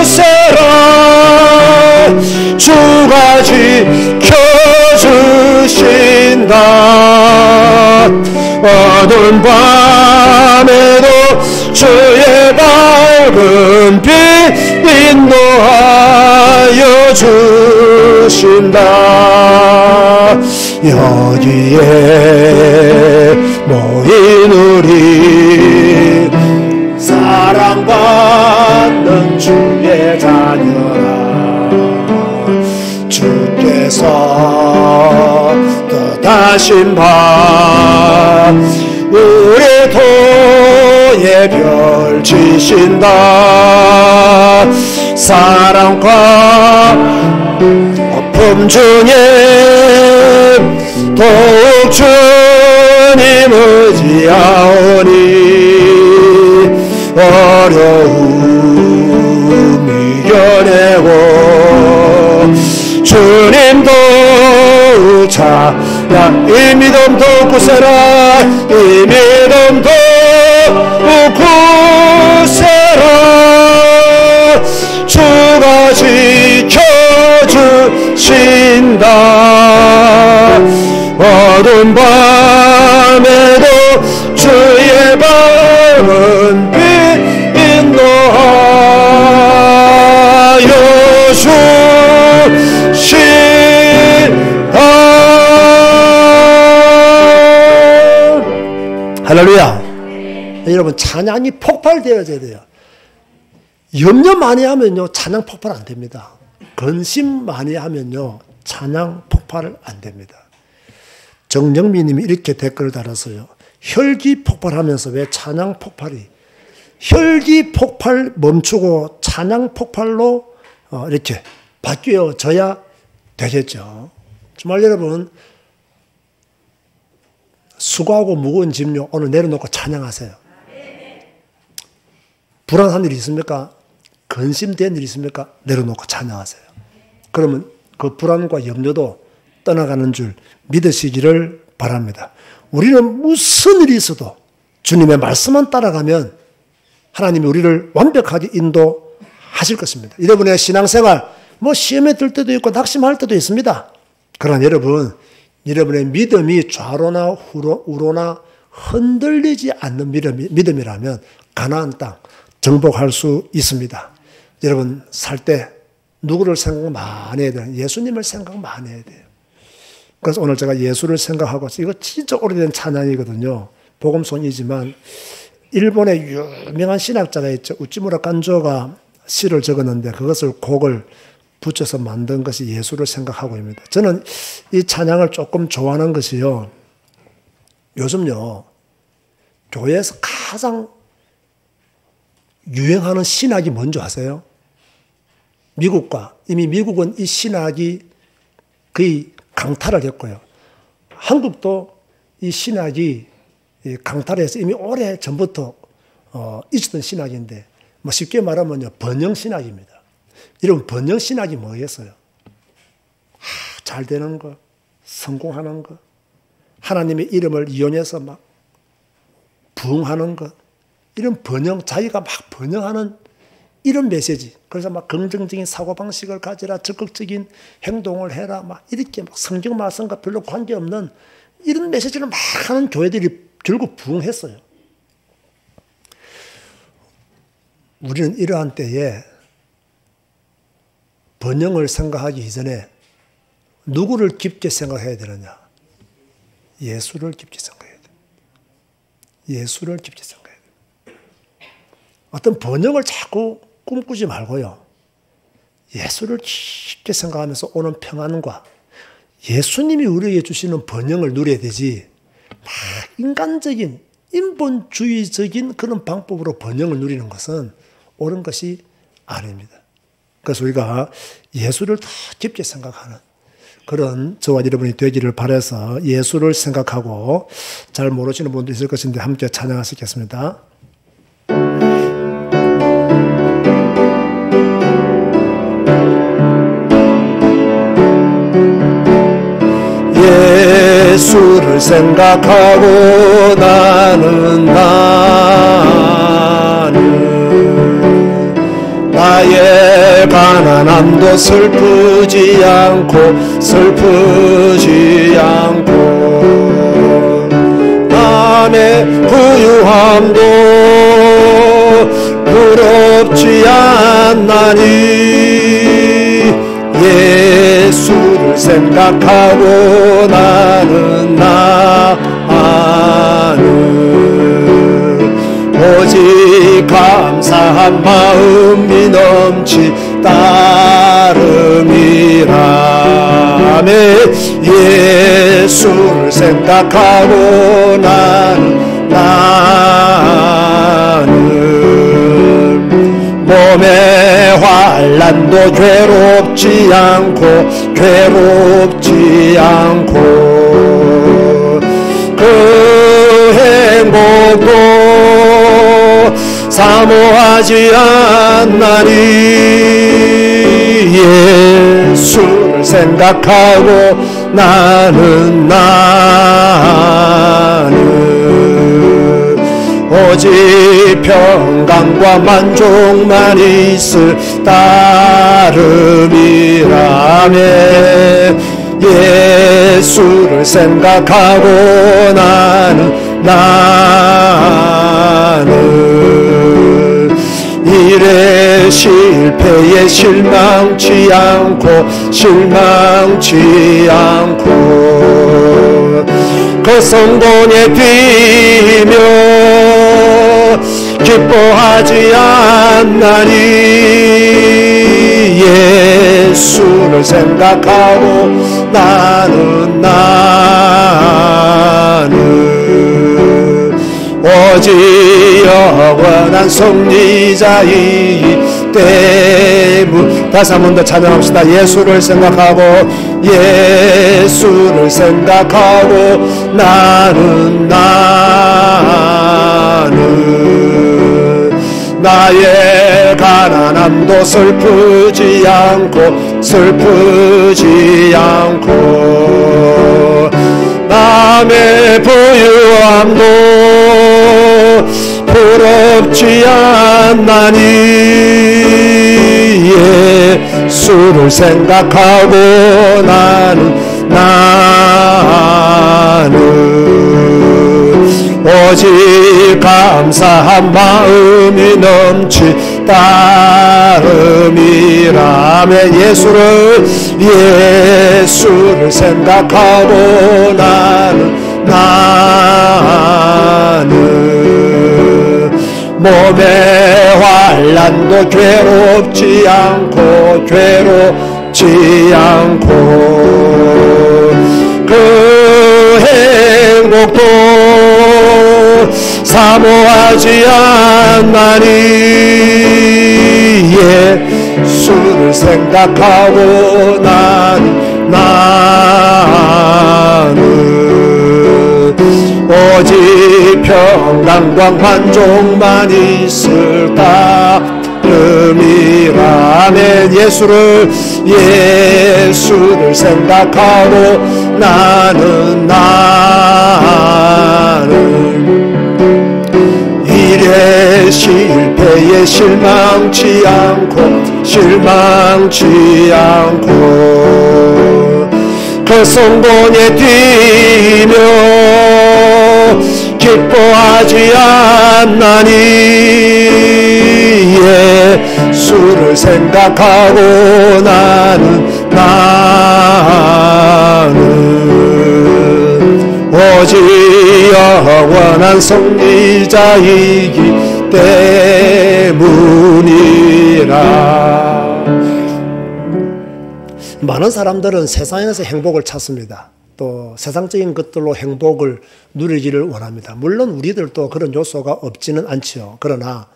굳세라. 주가 지켜주신다. 어두운 밤에도 주의 밝은 빛 인도하여 주신다. 여기에 모인 우리 사랑받는 주의 자녀라. 주께서 뜻하신 바 우리 도에 펼치신다. 사랑과 아픔 중에 더욱 주님 의지하오니. 어려움 이겨내고 주님도 찾아. 이 믿음도 굳세라. 이 믿음도 굳세라. 주가 지켜주신다. 어두운 밤에도 주의 밝은 빛 인도하여 주신다. 할렐루야. 여러분, 찬양이 폭발되어져야 돼요. 염려 많이 하면요 찬양 폭발 안 됩니다. 근심 많이 하면요 찬양 폭발 안 됩니다. 정영미 님이 이렇게 댓글을 달았어요. 혈기 폭발하면서 왜 찬양 폭발이, 혈기 폭발 멈추고 찬양 폭발로 이렇게 바뀌어져야 되겠죠. 정말 여러분, 수고하고 무거운 짐요 오늘 내려놓고 찬양하세요. 불안한 일이 있습니까? 근심된 일이 있습니까? 내려놓고 찬양하세요. 그러면 그 불안과 염려도 떠나가는 줄 믿으시기를 바랍니다. 우리는 무슨 일이 있어도 주님의 말씀만 따라가면 하나님이 우리를 완벽하게 인도하실 것입니다. 여러분의 신앙생활, 시험에 들 때도 있고 낙심할 때도 있습니다. 그러나 여러분의 믿음이 좌로나 우로나 흔들리지 않는 믿음이라면 가나안 땅 정복할 수 있습니다. 여러분, 살 때 누구를 생각 많이 해야 돼요? 예수님을 생각 많이 해야 돼요. 그래서 오늘 제가 예수를 생각하고, 이거 진짜 오래된 찬양이거든요. 복음송이지만 일본의 유명한 신학자가 있죠. 우찌무라 간조가 시를 적었는데 그것을 곡을 붙여서 만든 것이 예수를 생각하고입니다. 저는 이 찬양을 조금 좋아하는 것이요, 요즘요 교회에서 가장 유행하는 신학이 뭔지 아세요? 이미 미국은 이 신학이 거의 강탈을 했고요. 한국도 이 신학이 강탈해서 이미 오래 전부터 있었던 신학인데, 쉽게 말하면요 번영신학입니다. 여러분, 번영신학이 뭐겠어요? 잘 되는 거, 성공하는 거, 하나님의 이름을 이용해서 막 부흥하는 것, 이런 자기가 막 번영하는 이런 메시지. 그래서 막 긍정적인 사고방식을 가지라, 적극적인 행동을 해라, 막 이렇게 막 성경 말씀과 별로 관계없는 이런 메시지를 막 하는 교회들이 결국 부흥했어요. 우리는 이러한 때에 번영을 생각하기 이전에 누구를 깊게 생각해야 되느냐? 예수를 깊게 생각해야 돼요. 예수를 깊게 생각해야 돼요. 어떤 번영을 자꾸 꿈꾸지 말고요, 예수를 깊게 생각하면서 오는 평안과 예수님이 우리에게 주시는 번영을 누려야 되지, 막 인간적인 인본주의적인 그런 방법으로 번영을 누리는 것은 옳은 것이 아닙니다. 그래서 우리가 예수를 더 깊게 생각하는 그런 저와 여러분이 되기를 바라서 예수를 생각하고 잘 모르시는 분도 있을 것인데 함께 찬양하시겠습니다. 예수를 생각하고 나는 나의 가난함도 슬프지 않고 남의 부유함도 부럽지 않나니 예수를 생각하고 나는 오직 감사한 마음이 넘치 따름이라며 예수를 생각하고 나는 몸의 환난도 괴롭지 않고 그 행복도 사모하지 않나니 예수를 생각하고 나는 오직 평강과 만족만 있을 따름이라며 예수를 생각하고 나는 일의 실패에 실망치 않고 그 성공에 비며 기뻐하지 않나니 예수를 생각하고 나는 오직 영원한 승리자이기 때문. 다시 한 번 더 찬양합시다. 예수를 생각하고 나는 나의 가난함도 슬프지 않고 남의 부유함도 부럽지 않나니 예수를 생각하고 나는 오직 감사한 마음이 넘치 따름이라며 예수를 생각하고 나는 몸의 환난도 괴롭지 않고 그 행복도 사모하지 않나니 예수를 생각하고 나는 오직 평강과 만족만 있을 따름이라며 예수를 생각하고 나는 일의 실패에 실망치 않고 그 성공에 뛰며 기뻐하지 않나니 예수를 생각하고 나는 오직 영원한 승리자이기 때문이라. 많은 사람들은 세상에서 행복을 찾습니다. 또 세상적인 것들로 행복을 누리기를 원합니다. 물론 우리들도 그런 요소가 없지는 않지요. 그러나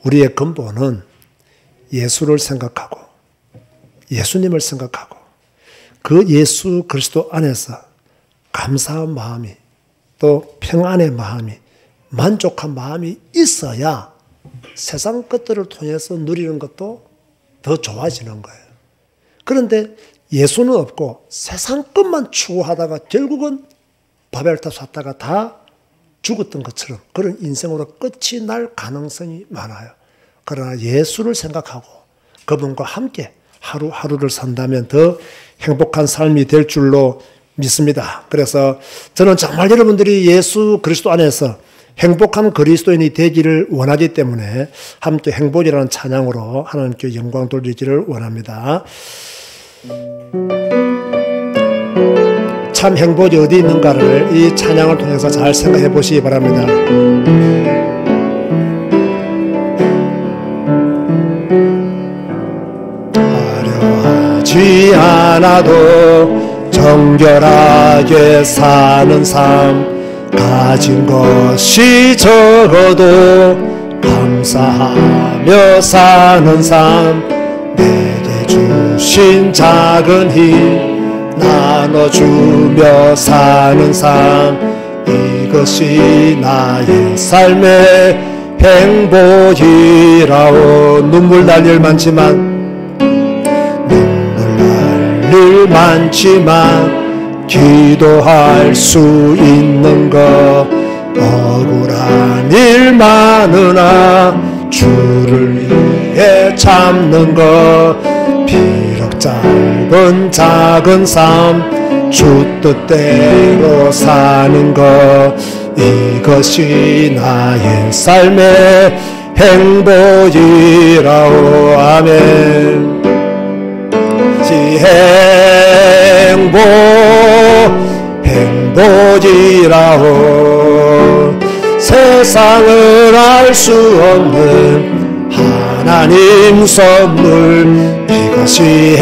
우리의 근본은 예수를 생각하고 예수님을 생각하고 그 예수 그리스도 안에서 감사한 마음이 또 평안의 마음이 만족한 마음이 있어야 세상 것들을 통해서 누리는 것도 더 좋아지는 거예요. 그런데 예수는 없고 세상 것만 추구하다가 결국은 바벨탑 샀다가 다 죽었던 것처럼 그런 인생으로 끝이 날 가능성이 많아요. 그러나 예수를 생각하고 그분과 함께 하루하루를 산다면 더 행복한 삶이 될 줄로 믿습니다. 그래서 저는 정말 여러분들이 예수 그리스도 안에서 행복한 그리스도인이 되기를 원하기 때문에 함께 행복이라는 찬양으로 하나님께 영광 돌리기를 원합니다. 참 행복이 어디 있는가를 이 찬양을 통해서 잘 생각해 보시기 바랍니다. 화려하지 않아도 정결하게 사는 삶, 가진 것이 적어도 감사하며 사는 삶, 내게 주신 작은 힘 나눠주며 사는 삶, 이것이 나의 삶의 행복이라오. 눈물 날 일 많지만 기도할 수 있는 것, 억울한 일 많으나 주를 위해 참는 것, 비록 짧은 작은 삶 주 뜻대로 사는 것, 이것이 나의 삶의 행복이라오. 아멘. 행복이라오. 세상을 알 수 없는 하나님 선물, 이것이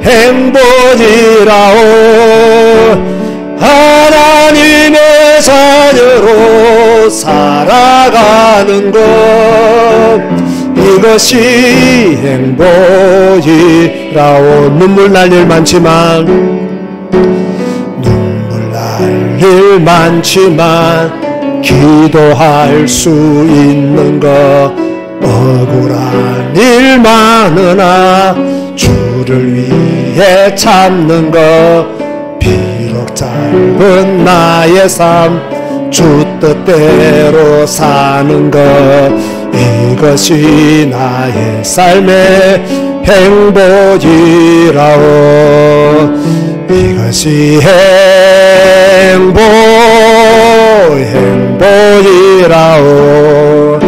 행복이라오. 하나님의 자녀로 살아가는 것, 이것이 행복이라오. 눈물 날 일 많지만 기도할 수 있는 것, 억울한 일 많으나 주를 위해 참는 것, 비록 짧은 나의 삶 주 뜻대로 사는 것, 이것이 나의 삶의 행복이라오. 이것이 행복이라오.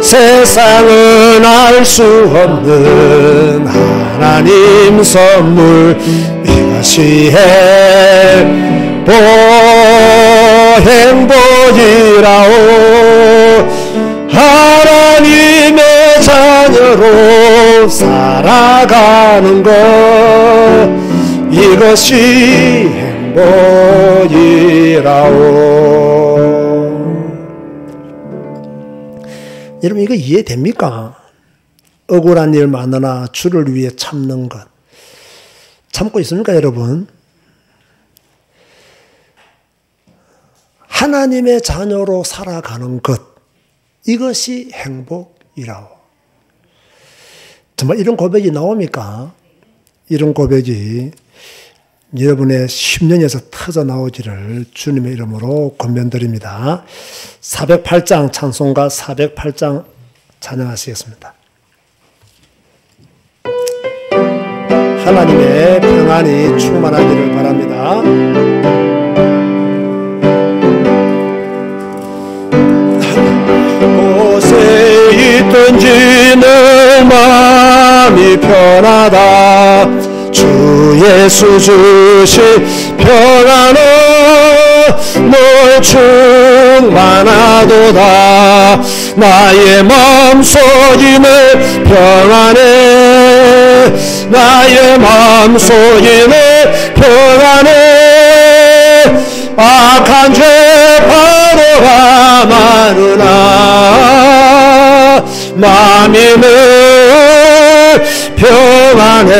세상은 알 수 없는 하나님 선물, 이것이 행복이라오. 하나님의 자녀로 살아가는 것, 이것이 행복이라오. 여러분, 이거 이해됩니까? 억울한 일 많으나 주를 위해 참는 것. 참고 있습니까, 여러분? 하나님의 자녀로 살아가는 것, 이것이 행복이라오. 정말 이런 고백이 나옵니까? 이런 고백이 여러분의 심령에서 터져 나오기를 주님의 이름으로 권면드립니다. 408장 찬송가 408장 찬양하시겠습니다. 하나님의 평안이 충만하기를 바랍니다. 곳에 있든지 내 마음이 편하다. 주 예수 주신 평안은 늘 충만하도다. 나의 마음속이 늘 평안해. 나의 마음속이 늘 평안해. 악한 죄 파도가 많으나 마음이 늘 평안해.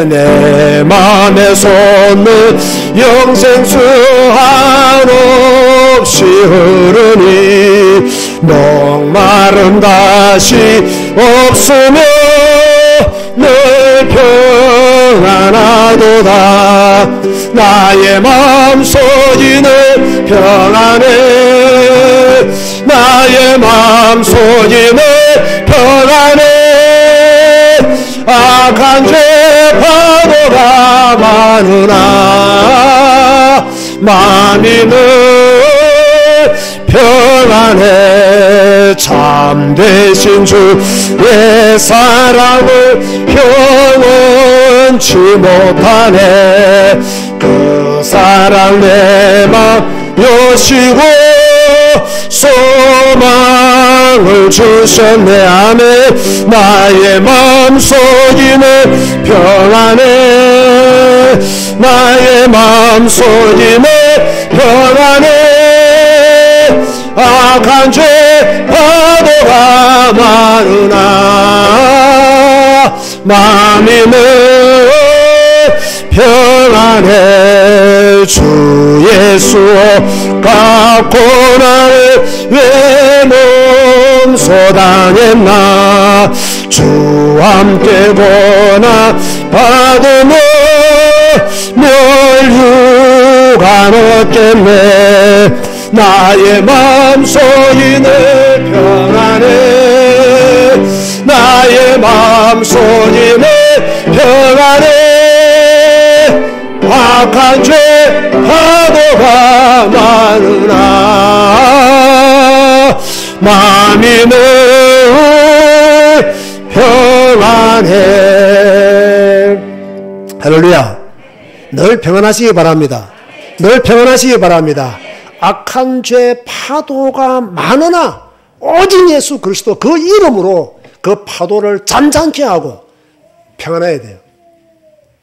내 맘에 솟는 영생수 한없이 흐르니 목마름 다시 없으며 늘 평안하도다. 나의 마음속이 늘 평안해. 나의 마음속이 늘 평안해. 악한 죄 파도가 많으나 마음이 늘 평안해. 참되신 주의 사랑을 경험치 못하네. 그 사랑 내 맘 여시고 소망을 주셨네. 아멘. 나의 마음속이 늘 평안해. 나의 마음속이 늘 평안해. 악한 죄 파도가 많으나 마음이 늘 평안해. 주 예수가 고난을 왜 몸소당했나. 주와 함께 고난 받으며 멸류관 얻겠네. 나의 마음속이 늘 평안해. 나의 마음속이 늘 평안해. 악한 죄 파도가 많으나 마음이 늘 평안해. 할렐루야. 늘 평안하시기 바랍니다. 늘 평안하시기 바랍니다. 악한 죄 파도가 많으나 오직 예수 그리스도 그 이름으로 그 파도를 잠잠케 하고 평안해야 돼요.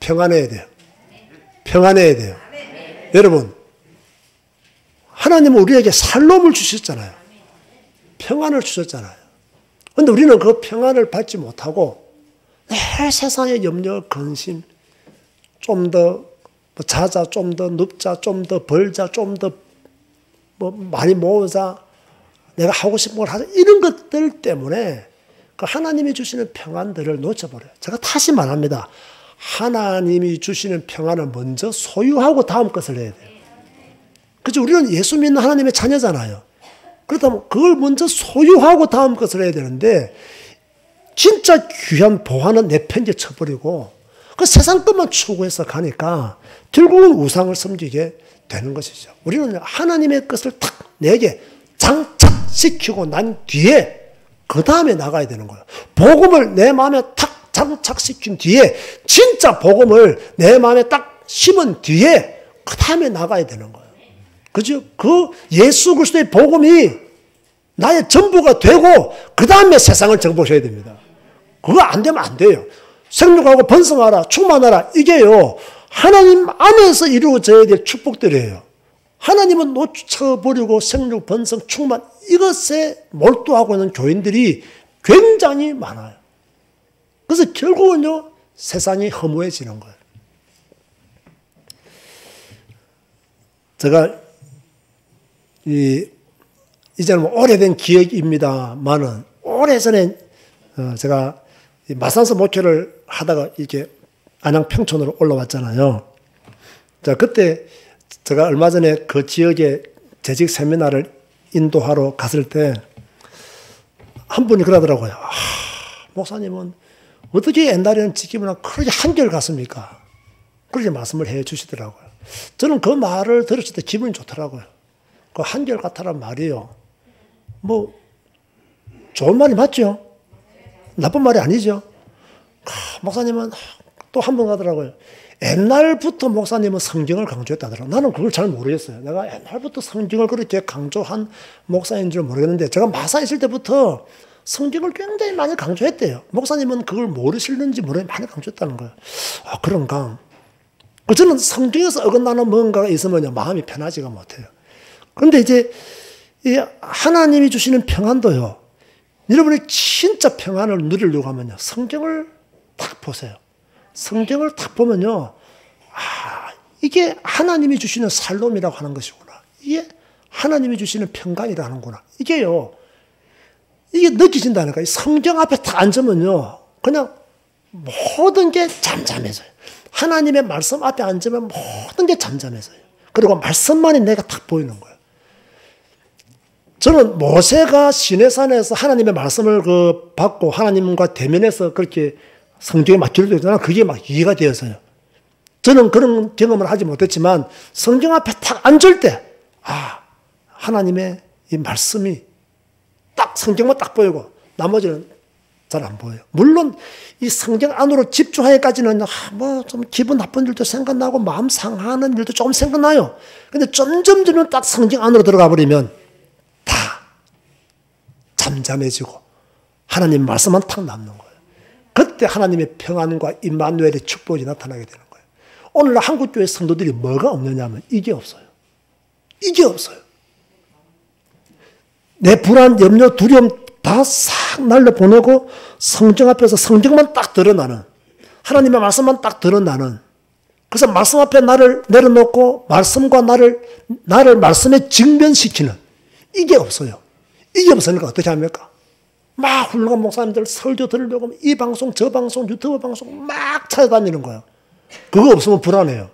평안해야 돼요. 평안해야 돼요. 여러분, 하나님은 우리에게 살롬을 주셨잖아요. 평안을 주셨잖아요. 그런데 우리는 그 평안을 받지 못하고 늘 세상의 염려, 근심, 좀 더 자자, 좀 더 눕자, 좀 더 벌자, 좀 더 많이 모으자, 내가 하고 싶은 걸 하자, 이런 것들 때문에 그 하나님이 주시는 평안들을 놓쳐버려요. 제가 다시 말합니다. 하나님이 주시는 평안을 먼저 소유하고 다음 것을 해야 돼요. 그렇죠? 우리는 예수 믿는 하나님의 자녀잖아요. 그렇다면 그걸 먼저 소유하고 다음 것을 해야 되는데 진짜 귀한 보화는 내팽개 쳐버리고 그 세상 것만 추구해서 가니까 결국은 우상을 섬기게 되는 것이죠. 우리는 하나님의 것을 탁 내게 장착시키고 난 뒤에 그 다음에 나가야 되는 거예요. 복음을 내 마음에 탁 장착시킨 뒤에 진짜 복음을 내 마음에 딱 심은 뒤에 그 다음에 나가야 되는 거예요. 그죠? 그 예수 그리스도의 복음이 나의 전부가 되고 그 다음에 세상을 정복해야 됩니다. 그거 안 되면 안 돼요. 생육하고 번성하라, 충만하라, 이게요 하나님 안에서 이루어져야 될 축복들이에요. 하나님은 놓쳐버리고 생육, 번성, 충만 이것에 몰두하고 있는 교인들이 굉장히 많아요. 그래서 결국은요 세상이 허무해지는 거예요. 제가 이제는 오래된 기억입니다만은 오래전에 제가 마산서 목회를 하다가 이렇게 안양 평촌으로 올라왔잖아요. 자, 그때 제가 얼마 전에 그 지역에 재직 세미나를 인도하러 갔을 때 한 분이 그러더라고요. 목사님은 어떻게 옛날에는 지키면 그렇게 한결같습니까? 그렇게 말씀을 해 주시더라고요. 저는 그 말을 들었을 때 기분이 좋더라고요. 그 한결같다란 말이요. 뭐 좋은 말이 맞죠? 나쁜 말이 아니죠. 목사님은 또 한 번 가더라고요. 옛날부터 목사님은 성경을 강조했다더라고요. 나는 그걸 잘 모르겠어요. 내가 옛날부터 성경을 그렇게 강조한 목사인 줄 모르겠는데 제가 마사에 있을 때부터 성경을 굉장히 많이 강조했대요. 목사님은 그걸 모르시는지 모르겠는데 많이 강조했다는 거예요. 아, 그런가? 저는 성경에서 어긋나는 뭔가가 있으면요, 마음이 편하지가 못해요. 그런데 이제 이 하나님이 주시는 평안도요, 여러분이 진짜 평안을 누리려고 하면요, 성경을 딱 보세요. 성경을 딱 보면요, 이게 하나님이 주시는 살롬이라고 하는 것이구나. 이게 하나님이 주시는 평강이라고 하는구나. 이게요, 이게 느껴진다니까. 성경 앞에 딱 앉으면요, 그냥 모든 게 잠잠해져요. 하나님의 말씀 앞에 앉으면 모든 게 잠잠해져요. 그리고 말씀만이 내가 딱 보이는 거예요. 저는 모세가 시내산에서 하나님의 말씀을 받고 하나님과 대면해서 그렇게 성경에 막 기록되잖아요. 그게 막 이해가 되어서요. 저는 그런 경험을 하지 못했지만 성경 앞에 딱 앉을 때, 하나님의 이 말씀이 딱 성경만 딱 보이고 나머지는 잘 안 보여요. 물론 이 성경 안으로 집중하기까지는 뭐 좀 기분 나쁜 일도 생각나고 마음 상하는 일도 조금 생각나요. 근데 점점 딱 성경 안으로 들어가 버리면 다 잠잠해지고 하나님 말씀만 탁 남는 거예요. 그때 하나님의 평안과 임마누엘의 축복이 나타나게 되는 거예요. 오늘날 한국교회 성도들이 뭐가 없느냐면 이게 없어요. 이게 없어요. 내 불안, 염려, 두려움 다 싹 날려보내고 성경 앞에서 성경만 딱 드러나는, 하나님의 말씀만 딱 드러나는, 그래서 말씀 앞에 나를 내려놓고 말씀과 나를 말씀에 직면시키는, 이게 없어요. 이게 없으니까 어떻게 합니까? 막 훌륭한 목사님들 설교 들으려고 이 방송 저 방송 유튜브 방송 막 찾아다니는 거예요. 그거 없으면 불안해요.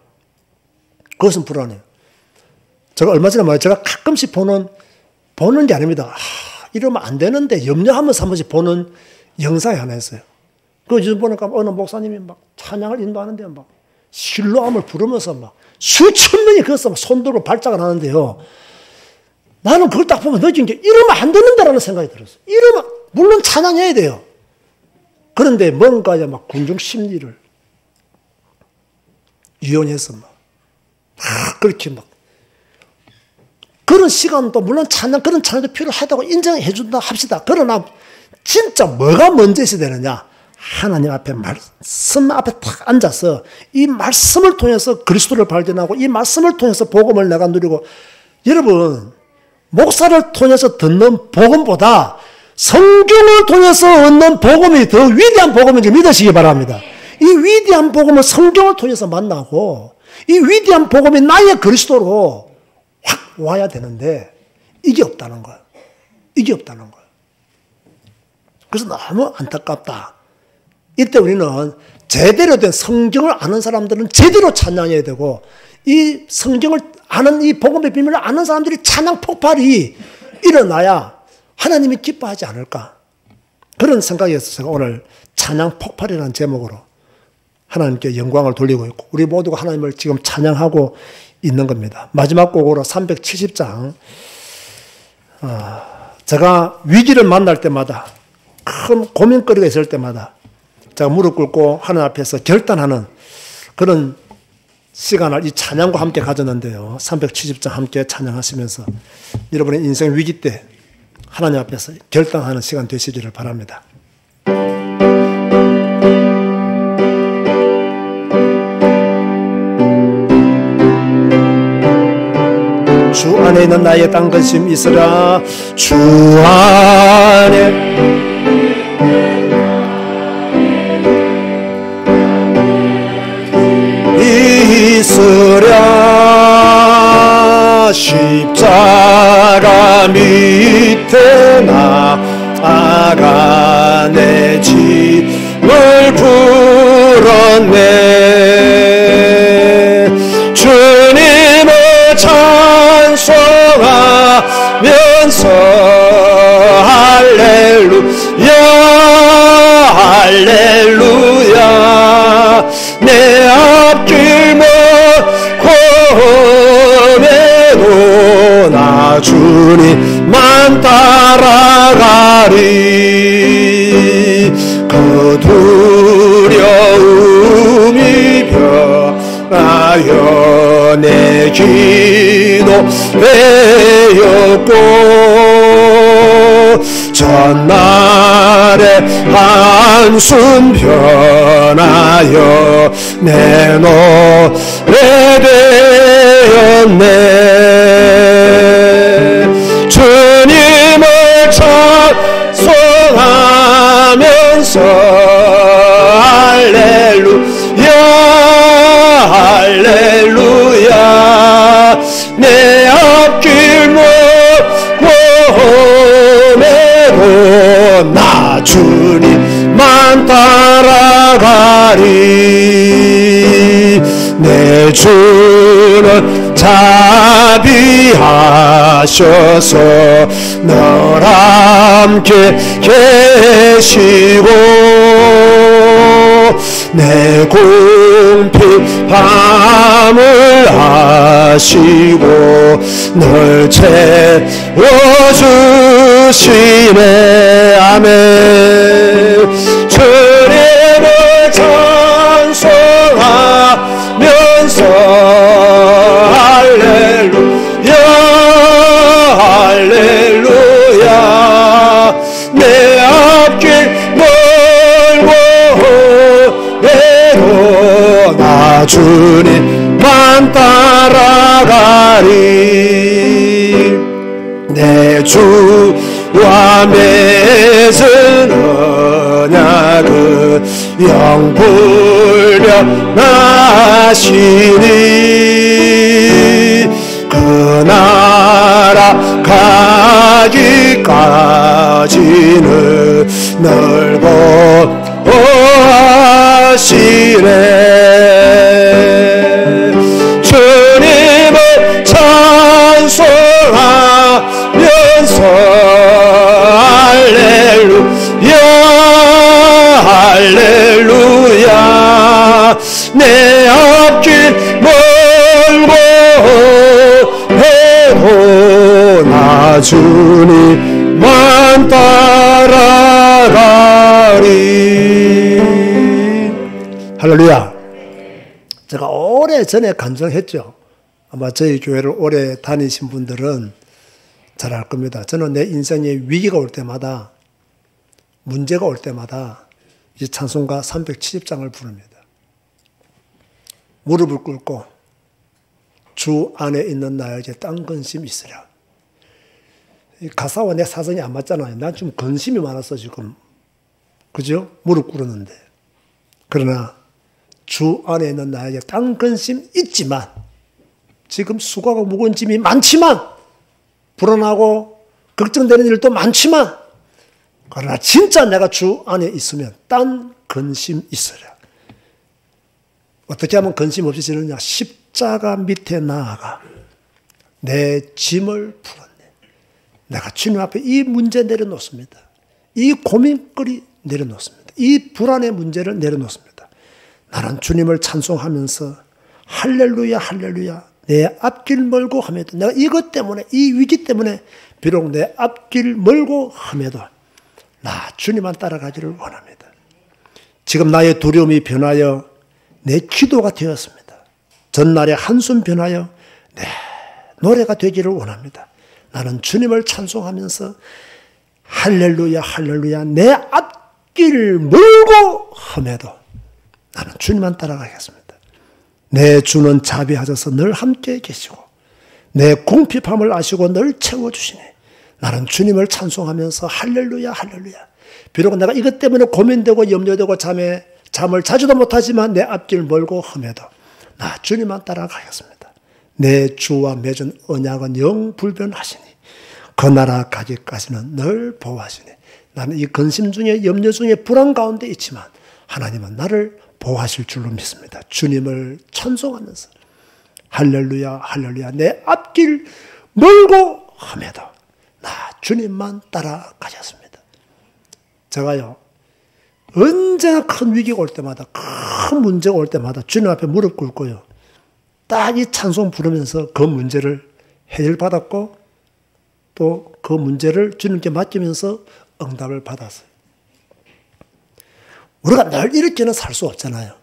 그것은 불안해요. 제가 얼마 전에 제가 가끔씩 보는 게 아닙니다. 이러면 안 되는데 염려하면서 한 번씩 보는 영상이 하나 있어요. 그 요즘 보니까 어느 목사님이 막 찬양을 인도하는데 막 실로암을 부르면서 막 수천 명이 거기서 막 손들고 발작을 하는데요. 나는 그걸 딱 보면 느낀 게 이러면 안 되는데라는 생각이 들었어요. 이러면 물론 찬양해야 돼요. 그런데 뭔가 막 군중 심리를 이용해서 막 그렇게 막 그런 시간도 물론 그런 찬양도 필요하다고 인정해 준다 합시다. 그러나 진짜 뭐가 먼저 있어야 되느냐? 하나님 앞에 말씀 앞에 딱 앉아서 이 말씀을 통해서 그리스도를 발견하고 이 말씀을 통해서 복음을 내가 누리고, 여러분 목사를 통해서 듣는 복음보다 성경을 통해서 얻는 복음이 더 위대한 복음인 줄 믿으시기 바랍니다. 이 위대한 복음을 성경을 통해서 만나고 이 위대한 복음이 나의 그리스도로 확 와야 되는데 이게 없다는 거예요. 이게 없다는 거예요. 그래서 너무 안타깝다. 이때 우리는 제대로 된 성경을 아는 사람들은 제대로 찬양해야 되고, 이 성경을 아는 이 복음의 비밀을 아는 사람들이 찬양 폭발이 일어나야 하나님이 기뻐하지 않을까. 그런 생각에서 제가 오늘 찬양 폭발이라는 제목으로 하나님께 영광을 돌리고 있고 우리 모두가 하나님을 지금 찬양하고 있는 겁니다. 마지막 곡으로 370장. 제가 위기를 만날 때마다, 큰 고민거리가 있을 때마다 제가 무릎 꿇고 하나님 앞에서 결단하는 그런 시간을 이 찬양과 함께 가졌는데요. 370장 함께 찬양하시면서 여러분의 인생 위기 때 하나님 앞에서 결단하는 시간 되시기를 바랍니다. 주 안에 있는 나의 딴 근심 있으라. 주 안에 있으랴. 십자가 밑에 나아가 내 짐을 풀었네. 주님을 찬송하면서 할렐루야 할렐루야. 내 앞길 멀고매도 나 주님만 따라가리. 그 두려움이 변하여 내 기도 되었고, 전날의 한숨 변하여 내 노래 되었네. 주님을 찬송하면서 할렐루야 할렐루야 내 앞길 멀고 나 주님만 따라가리. 내 주는 자비하셔서 늘 함께 계시고 내 궁핍 밤을 하시고 늘 채워주시네. 아멘. 주님을 찬송하면서 할렐루야 할렐루야 내 앞길 멀고 나 주님만 따라가리. 내 주와 맺은 언약은 영불변하시니 그 나라 가기까지는 늘 보호하시네. 주님을 찬송하면서 할렐루야 할렐루야 내 앞길 멀고 해도 나 주님만 따라가리. 할렐루야. 제가 오래전에 간증했죠. 아마 저희 교회를 오래 다니신 분들은 잘 알 겁니다. 저는 내 인생에 위기가 올 때마다, 문제가 올 때마다 이 찬송가 370장을 부릅니다. 무릎을 꿇고 주 안에 있는 나에게 딴 근심이 있으랴. 이 가사와 내 사정이 안 맞잖아요. 난 좀 근심이 많아서 지금, 그죠? 무릎 꿇었는데. 그러나 주 안에 있는 나에게 딴 근심 있지만, 지금 수고하고 무거운 짐이 많지만, 불안하고 걱정되는 일도 많지만, 그러나 진짜 내가 주 안에 있으면 딴 근심 있으랴. 어떻게 하면 근심 없어지느냐? 십자가 밑에 나아가 내 짐을 풀었네. 내가 주님 앞에 이 문제 내려놓습니다. 이 고민거리 내려놓습니다. 이 불안의 문제를 내려놓습니다. 나는 주님을 찬송하면서 할렐루야 할렐루야 내 앞길 멀고 함에도, 내가 이것 때문에, 이 위기 때문에 비록 내 앞길 멀고 함에도 나 주님만 따라가기를 원합니다. 지금 나의 두려움이 변하여 내 기도가 되었습니다. 전날의 한숨 변하여 내 노래가 되기를 원합니다. 나는 주님을 찬송하면서 할렐루야 할렐루야 내 앞길 멀고 함에도 나는 주님만 따라가겠습니다. 내 주는 자비하셔서 늘 함께 계시고 내 궁핍함을 아시고 늘 채워주시니 나는 주님을 찬송하면서 할렐루야 할렐루야. 비록 내가 이것 때문에 고민되고 염려되고 잠을 자주도 못하지만 내 앞길 멀고 험해도 나 주님만 따라가겠습니다. 내 주와 맺은 언약은 영불변하시니 그 나라 가기까지는 늘 보호하시니 나는 이 근심 중에 염려 중에 불안 가운데 있지만 하나님은 나를 보호하실 줄로 믿습니다. 주님을 찬송하면서 할렐루야 할렐루야 내 앞길 멀고 험해도 나 주님만 따라가셨습니다. 제가요 언제나 큰 위기가 올 때마다, 큰 문제가 올 때마다 주님 앞에 무릎 꿇고요 딱 이 찬송 부르면서 그 문제를 해결받았고 또 그 문제를 주님께 맡기면서 응답을 받았어요. 우리가 늘 이렇게는 살 수 없잖아요.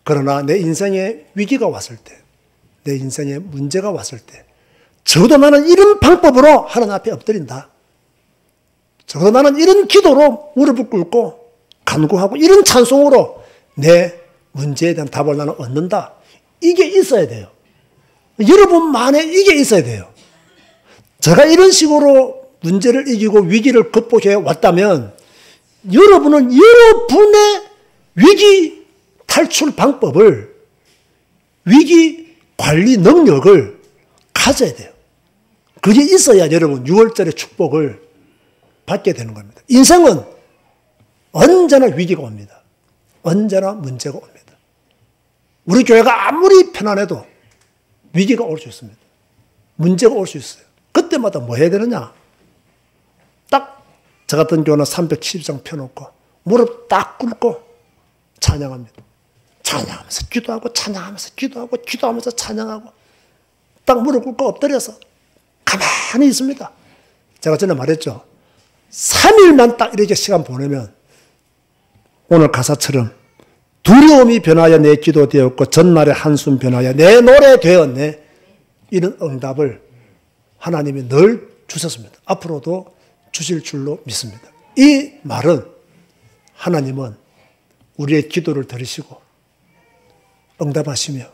그러나 내 인생에 위기가 왔을 때, 내 인생에 문제가 왔을 때 적어도 나는 이런 방법으로 하나님 앞에 엎드린다. 적어도 나는 이런 기도로 무릎을 꿇고 간구하고 이런 찬송으로 내 문제에 대한 답을 나는 얻는다. 이게 있어야 돼요. 여러분만에 이게 있어야 돼요. 제가 이런 식으로 문제를 이기고 위기를 극복해 왔다면 여러분은 여러분의 위기 탈출 방법을, 위기 관리 능력을 가져야 돼요. 그게 있어야 여러분 6월절의 축복을 받게 되는 겁니다. 인생은 언제나 위기가 옵니다. 언제나 문제가 옵니다. 우리 교회가 아무리 편안해도 위기가 올 수 있습니다. 문제가 올 수 있어요. 그때마다 뭐 해야 되느냐? 딱 저 같은 경우는 370장 펴놓고 무릎 딱 꿇고 찬양합니다. 찬양하면서 기도하고 찬양하면서 기도하고 기도하면서 찬양하고 딱 무릎 꿇고 엎드려서 가만히 있습니다. 제가 전에 말했죠. 3일만 딱 이렇게 시간 보내면 오늘 가사처럼 두려움이 변하여 내 기도 되었고 전날의 한숨 변하여 내 노래 되었네. 이런 응답을 하나님이 늘 주셨습니다. 앞으로도 주실 줄로 믿습니다. 이 말은 하나님은 우리의 기도를 들으시고 응답하시며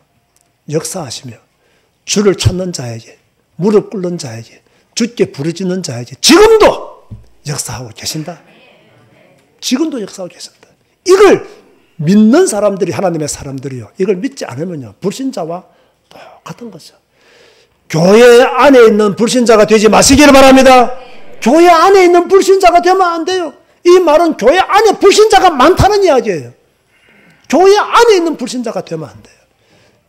역사하시며 주를 찾는 자에게, 무릎 꿇는 자에게, 주께 부르짖는 자에게 지금도 역사하고 계신다. 지금도 역사하고 계신다. 이걸 믿는 사람들이, 하나님의 사람들이요, 이걸 믿지 않으면요 불신자와 똑같은 거죠. 교회 안에 있는 불신자가 되지 마시기를 바랍니다. 교회 안에 있는 불신자가 되면 안 돼요. 이 말은 교회 안에 불신자가 많다는 이야기예요. 교회 안에 있는 불신자가 되면 안 돼요.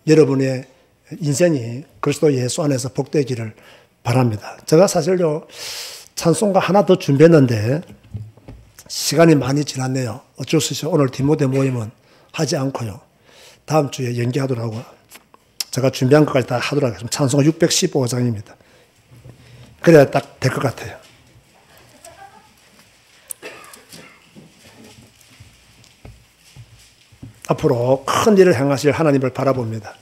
여러분의 인생이 그리스도 예수 안에서 복되기를 바랍니다. 제가 사실요 찬송가 하나 더 준비했는데 시간이 많이 지났네요. 어쩔 수 없이 오늘 디모데 모임은 하지 않고요. 다음 주에 연기하더라고요. 제가 준비한 것까지 다 하도록 하겠습니다. 찬송가 615장입니다. 그래야 딱 될 것 같아요. 앞으로 큰 일을 행하실 하나님을 바라봅니다.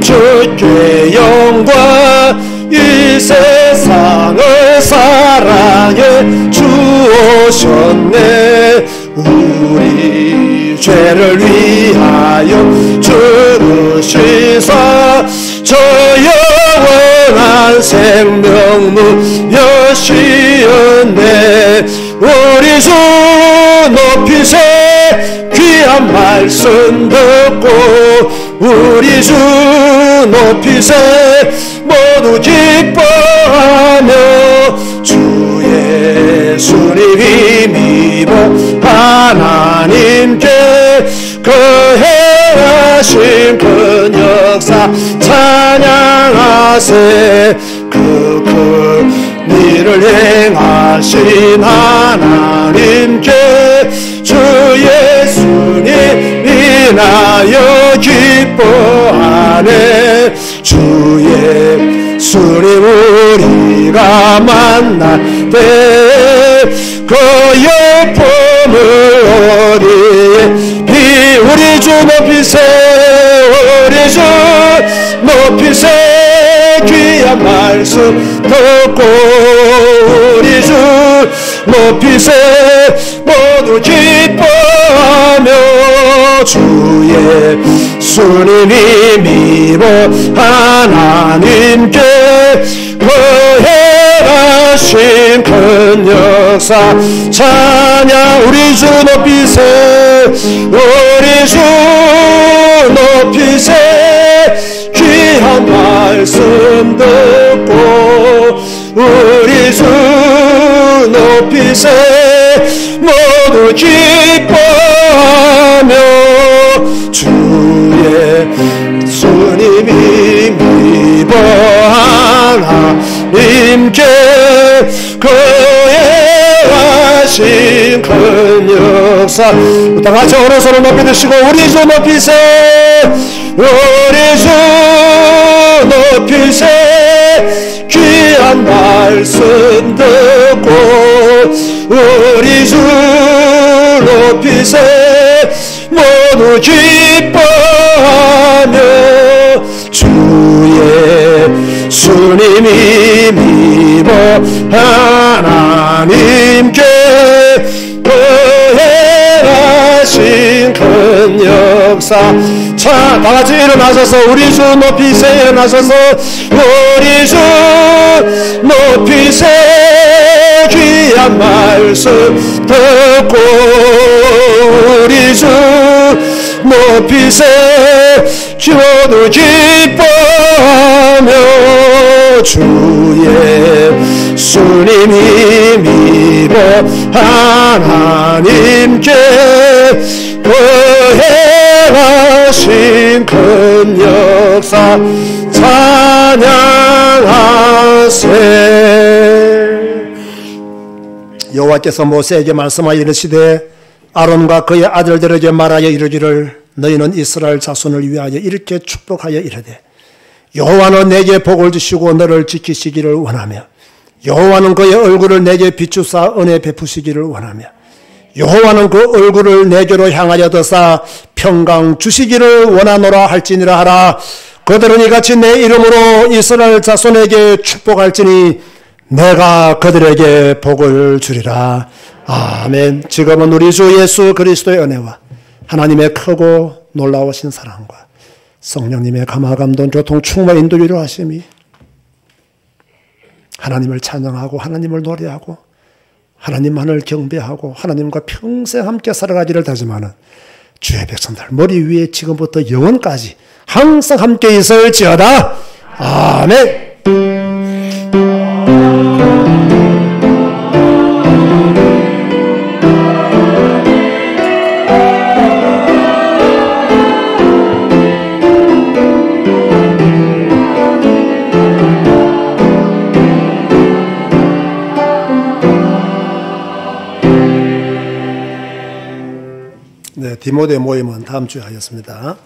주께 영광, 이 세상을 사랑해 주오셨네. 우리 죄를 위하여 죽으시사 저 영원한 생명문 여시었네. 우리 주 높이세 귀한 말씀 듣고 우리 주 높이세 모두 기뻐하며 주 예수님이 믿어 하나님께 그 행하신 큰 역사 찬양하세. 그 큰 일을 행하신 하나님께 주 예수님 인하여 기뻐하네. 주 예수님 우리가 만날 때 그 예쁨을 어디에 우리 주 높이세 우리 주 높이세 귀한 말씀 듣고 우리 주 높이세 모두 기뻐하며 주 예수님이 믿어 하나님께 그 행하신 큰 역사 찬양. 우리 주 높이세 우리 주 높이세 귀한 말씀 듣고 우리 주 높이세 모두 기뻐하며 주 예수님이 믿어 하나님께 그 행하신 큰 역사. 다 같이 오른손을 높이 드시고 우리 주 높이세 우리 주 높이세 귀한 말씀 듣고 우리 주 높이세 주님이 믿어 하나님께 행하신 큰 역사. 자, 다같이 일어나셔서 우리 주 높이세. 일어나셔서 우리 주 높이세. 귀한 말씀 듣고 우리 주 높이세. 기도도 기뻐하며 주 예수님이 믿어 하나님께 행하신 큰 역사 찬양하세. 여호와께서 모세에게 말씀하여 이르시되 아론과 그의 아들들에게 말하여 이르기를 너희는 이스라엘 자손을 위하여 이렇게 축복하여 이르되 여호와는 내게 복을 주시고 너를 지키시기를 원하며 여호와는 그의 얼굴을 내게 비추사 은혜 베푸시기를 원하며 여호와는 그 얼굴을 내게로 향하여 드사 평강 주시기를 원하노라 할지니라 하라. 그들은 이같이 내 이름으로 이스라엘 자손에게 축복할지니 내가 그들에게 복을 주리라. 아멘. 지금은 우리 주 예수 그리스도의 은혜와 하나님의 크고 놀라우신 사랑과 성령님의 감화감동 교통 충만 인도기로 하심이 하나님을 찬양하고 하나님을 노래하고 하나님만을 경배하고 하나님과 평생 함께 살아가기를 다짐하는 주의 백성들 머리 위에 지금부터 영원까지 항상 함께 있을지어다. 아멘. 네, 디모데 모임은 다음 주에 하겠습니다.